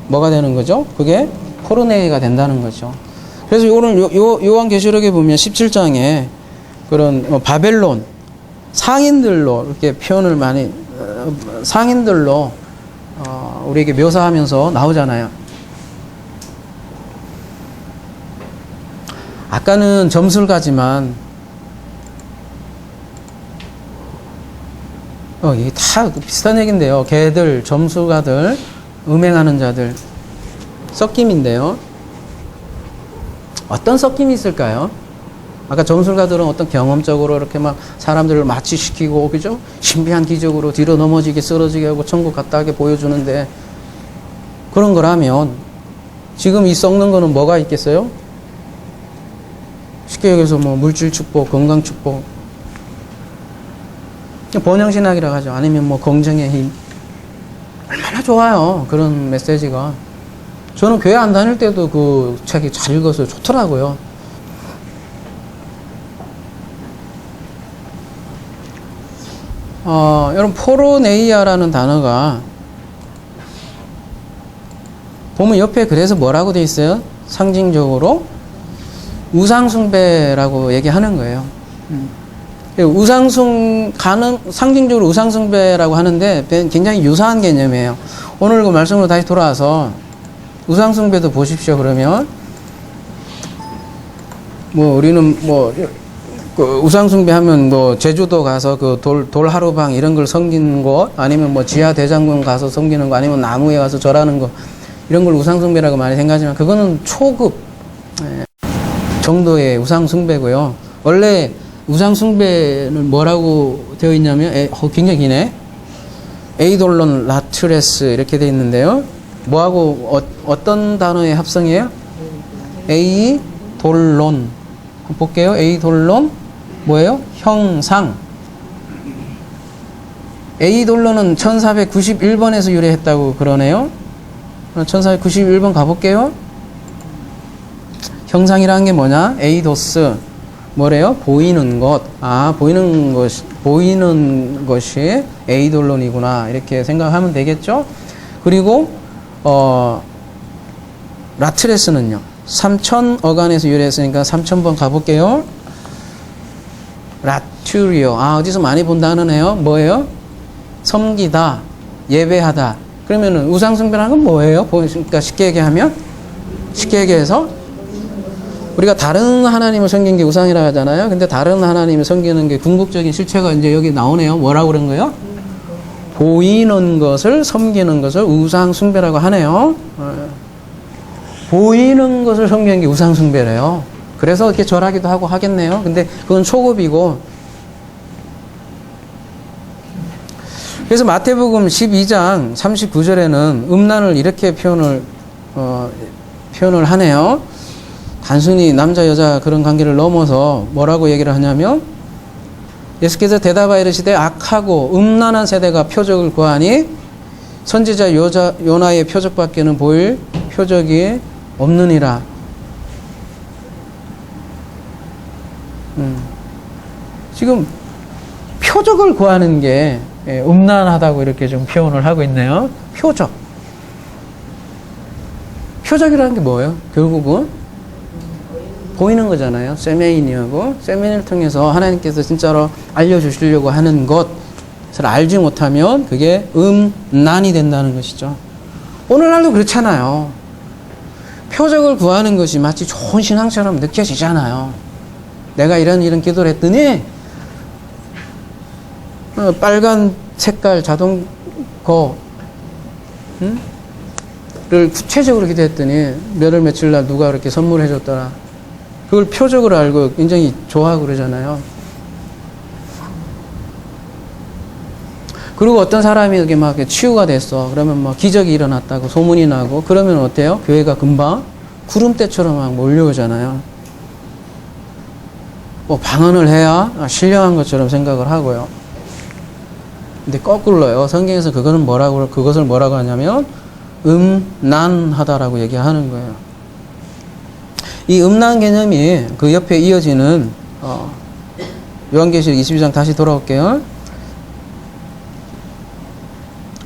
뭐가 되는 거죠? 그게 포르네이가 된다는 거죠. 그래서 오늘 요한계시록에 보면 17장에 그런 바벨론 상인들로 이렇게 표현을 많이 상인들로 우리에게 묘사하면서 나오잖아요. 아까는 점술가지만 이게 다 비슷한 얘기인데요. 개들, 점술가들, 음행하는 자들 섞임인데요. 어떤 섞임이 있을까요? 아까 점술가들은 어떤 경험적으로 이렇게 막 사람들을 마취시키고, 그죠? 신비한 기적으로 뒤로 넘어지게 쓰러지게 하고 천국 갔다 하게 보여주는데, 그런 거라면 지금 이 썩는 거는 뭐가 있겠어요? 쉽게 얘기해서 뭐 물질 축복, 건강 축복, 번영신학이라고 하죠. 아니면 뭐 긍정의 힘. 얼마나 좋아요. 그런 메시지가. 저는 교회 안 다닐 때도 그 책이 잘 읽어서 좋더라고요. 여러분, 포로네이아라는 단어가 보면 옆에 그래서 뭐라고 돼 있어요? 상징적으로 우상숭배라고 얘기하는 거예요. 상징적으로 우상숭배라고 하는데 굉장히 유사한 개념이에요. 오늘 그 말씀으로 다시 돌아와서 우상숭배도 보십시오. 그러면 우리는 그 우상숭배 하면 제주도 가서 그 돌 하루방 이런 걸 섬기는 거, 아니면 지하 대장군 가서 섬기는 거, 아니면 나무에 가서 절하는 거, 이런 걸 우상숭배라고 많이 생각하지만 그거는 초급 정도의 우상숭배고요. 원래 우상숭배는 뭐라고 되어 있냐면 굉장히 기네. 에이돌론 라트레스 이렇게 되어 있는데요. 뭐하고 어떤 단어의 합성이에요? 에이돌론. 볼게요. 에이돌론 뭐예요? 형상. 에이돌론은 1491번에서 유래했다고 그러네요. 1491번 가볼게요. 형상이라는 게 뭐냐? 에이도스. 뭐래요? 보이는 것. 보이는 것이 에이돌론이구나. 이렇게 생각하면 되겠죠? 그리고, 라트레스는요. 3000어간에서 유래했으니까 3000번 가볼게요. 라투리오. 어디서 많이 본 단어네요. 뭐예요? 섬기다, 예배하다. 그러면은 우상숭배라는 건 뭐예요? 그러니까 쉽게 얘기해서 우리가 다른 하나님을 섬기는 게 우상이라고 하잖아요. 근데 다른 하나님을 섬기는 게 궁극적인 실체가 이제 여기 나오네요. 뭐라고 그런 거예요? 보이는 것을 섬기는 것을 우상숭배라고 하네요. 보이는 것을 섬기는 게 우상숭배래요. 그래서 이렇게 절하기도 하고 하겠네요. 근데 그건 초급이고. 그래서 마태복음 12장 39절에는 음란을 이렇게 표현을 하네요. 단순히 남자 여자 그런 관계를 넘어서 뭐라고 얘기를 하냐면, 예수께서 대답하여 이르시되 악하고 음란한 세대가 표적을 구하니 선지자 요나의 표적밖에는 보일 표적이 없느니라. 지금 표적을 구하는 게 음란하다고 이렇게 좀 표현을 하고 있네요. 표적이라는 게 뭐예요? 결국은 보이는 거잖아요. 세메인이하고 세메인을 통해서 하나님께서 진짜로 알려주시려고 하는 것을 알지 못하면 그게 음란이 된다는 것이죠. 오늘날도 그렇잖아요. 표적을 구하는 것이 마치 좋은 신앙처럼 느껴지잖아요. 내가 이런 기도를 했더니 빨간 색깔 자동거 를 구체적으로 기도했더니 며칠 날 누가 그렇게 선물해 줬더라. 그걸 표적으로 알고 굉장히 좋아하고 그러잖아요. 그리고 어떤 사람이 이렇게 막 치유가 됐어. 그러면 막 기적이 일어났다고 소문이 나고, 그러면 어때요? 교회가 금방 구름대처럼 막 몰려오잖아요. 방언을 해야 신령한 것처럼 생각을 하고요. 근데 거꾸로요. 성경에서 그것을 뭐라고 하냐면 음란하다라고 얘기하는 거예요. 이 음란 개념이 그 옆에 이어지는 요한계시록 22장 다시 돌아올게요.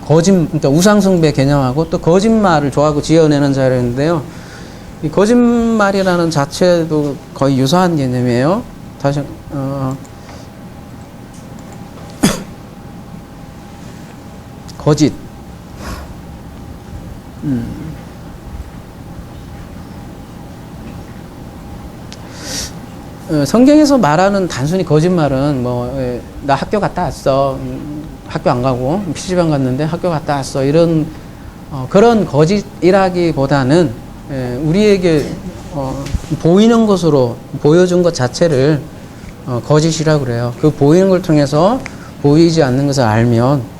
그러니까 우상숭배 개념하고 또 거짓말을 좋아하고 지어내는 자료인데요. 이 거짓말이라는 자체도 거의 유사한 개념이에요. 다시 거짓. 성경에서 말하는 단순히 거짓말은 나 학교 갔다 왔어. 학교 안 가고 PC방 갔는데 학교 갔다 왔어. 이런 그런 거짓이라기보다는 우리에게 보이는 것으로 보여준 것 자체를 거짓이라고 그래요. 그 보이는 걸 통해서 보이지 않는 것을 알면,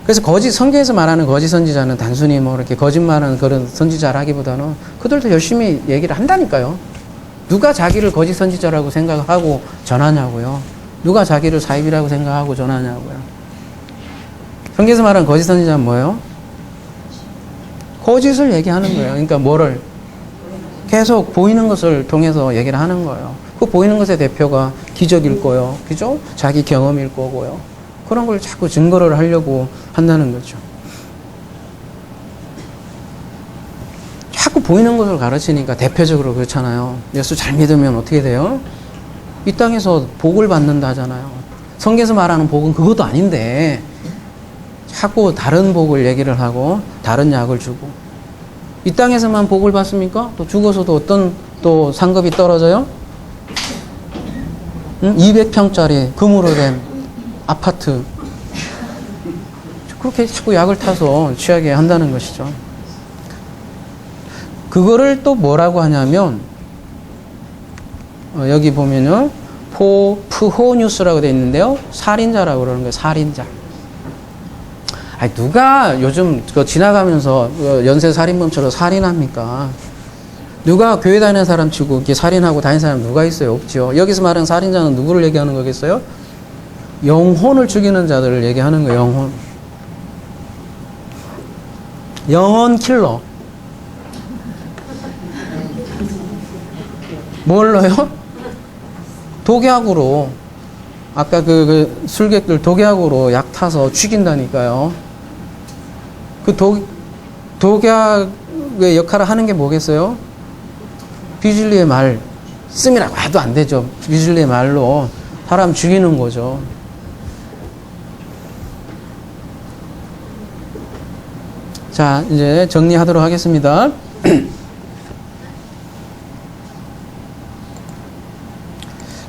그래서 성경에서 말하는 거짓 선지자는 단순히 이렇게 거짓말하는 그런 선지자라기보다는 그들도 열심히 얘기를 한다니까요. 누가 자기를 거짓 선지자라고 생각하고 전하냐고요. 누가 자기를 사입이라고 생각하고 전하냐고요. 성경에서 말하는 거짓 선지자는 뭐예요? 거짓을 얘기하는 거예요. 그러니까 뭐를 계속 보이는 것을 통해서 얘기를 하는 거예요. 그 자꾸 보이는 것의 대표가 기적일 거요. 그죠? 자기 경험일 거고요. 그런 걸 자꾸 증거를 하려고 한다는 거죠. 자꾸 보이는 것을 가르치니까 대표적으로 그렇잖아요. 예수 잘 믿으면 어떻게 돼요? 이 땅에서 복을 받는다 하잖아요. 성경에서 말하는 복은 그것도 아닌데 자꾸 다른 복을 얘기를 하고 다른 약을 주고 이 땅에서만 복을 받습니까? 또 죽어서도 어떤 또 상급이 떨어져요? 200평짜리 금으로 된 아파트 그렇게 자꾸 약을 타서 취하게 한다는 것이죠. 그거를 또 뭐라고 하냐면 여기 보면요 프호뉴스라고 되어 있는데요 살인자라고 그러는 거예요. 살인자. 아니 누가 요즘 지나가면서 연쇄 살인범처럼 살인합니까? 누가 교회 다니는 사람 치고 이렇게 살인하고 다니는 사람 누가 있어요? 없죠. 여기서 말하는 살인자는 누구를 얘기하는 거겠어요? 영혼을 죽이는 자들을 얘기하는 거예요. 영혼. 영혼 킬러. 뭘로요? 독약으로 아까 그 술객들 독약으로 약 타서 죽인다니까요. 그 독약의 역할을 하는 게 뭐겠어요? 비진리의 말 씀이라고 해도 안 되죠. 비진리의 말로 사람 죽이는 거죠. 자, 이제 정리하도록 하겠습니다.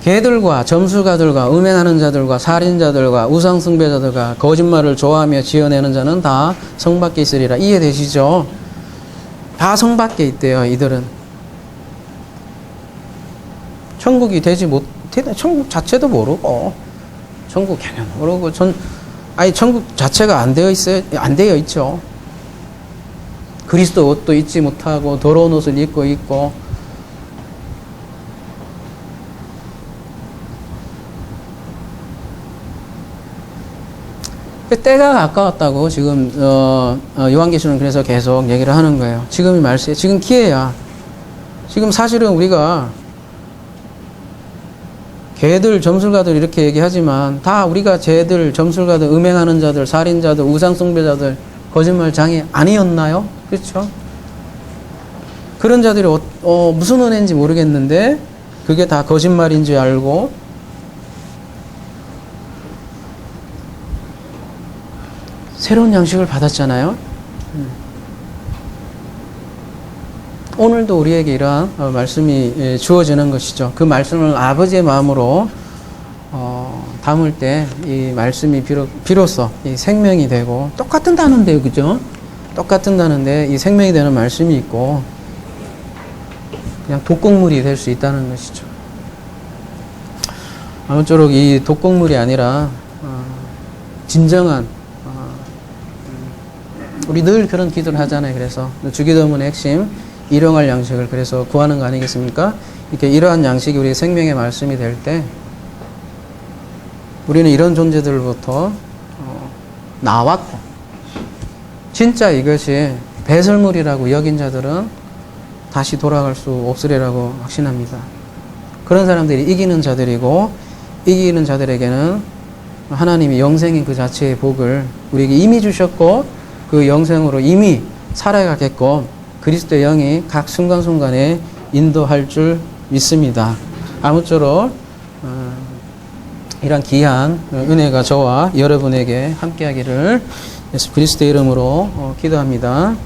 개들과 점술가들과 음행하는 자들과 살인자들과 우상숭배자들과 거짓말을 좋아하며 지어내는 자는 다 성 밖에 있으리라. 이해되시죠? 다 성 밖에 있대요. 이들은 천국이 되지 못해. 천국 자체도 모르고 천국 개념 모르고 천국 자체가 안 되어 있어요. 안 되어 있죠. 그리스도 옷도 입지 못하고 더러운 옷을 입고 있고 때가 가까웠다고 지금 요한계시는 그래서 계속 얘기를 하는 거예요. 지금이 말세, 지금 기회야. 지금 사실은 우리가 개들, 점술가들 이렇게 얘기하지만 다 우리가 쟤들, 점술가들, 음행하는 자들, 살인자들, 우상숭배자들, 거짓말장애 아니었나요? 그렇죠? 그런 자들이 무슨 은혜인지 모르겠는데 그게 다 거짓말인지 알고 새로운 양식을 받았잖아요. 오늘도 우리에게 이러한 말씀이 주어지는 것이죠. 그 말씀을 아버지의 마음으로 담을 때 이 말씀이 비로소 이 생명이 되고 똑같은 단어인데요. 그죠? 똑같은 단어인데 이 생명이 되는 말씀이 있고 그냥 독곡물이 될 수 있다는 것이죠. 아무쪼록 이 독곡물이 아니라 진정한 우리 늘 그런 기도를 하잖아요. 그래서 주기도문의 핵심 일용할 양식을 그래서 구하는 거 아니겠습니까? 이렇게 이러한 양식이 우리 생명의 말씀이 될 때 우리는 이런 존재들로부터 나왔고 진짜 이것이 배설물이라고 여긴 자들은 다시 돌아갈 수 없으리라고 확신합니다. 그런 사람들이 이기는 자들이고 이기는 자들에게는 하나님이 영생인 그 자체의 복을 우리에게 이미 주셨고 그 영생으로 이미 살아가겠고 그리스도의 영이 각 순간순간에 인도할 줄 믿습니다. 아무쪼록 이런 귀한 은혜가 저와 여러분에게 함께하기를 예수 그리스도의 이름으로 기도합니다.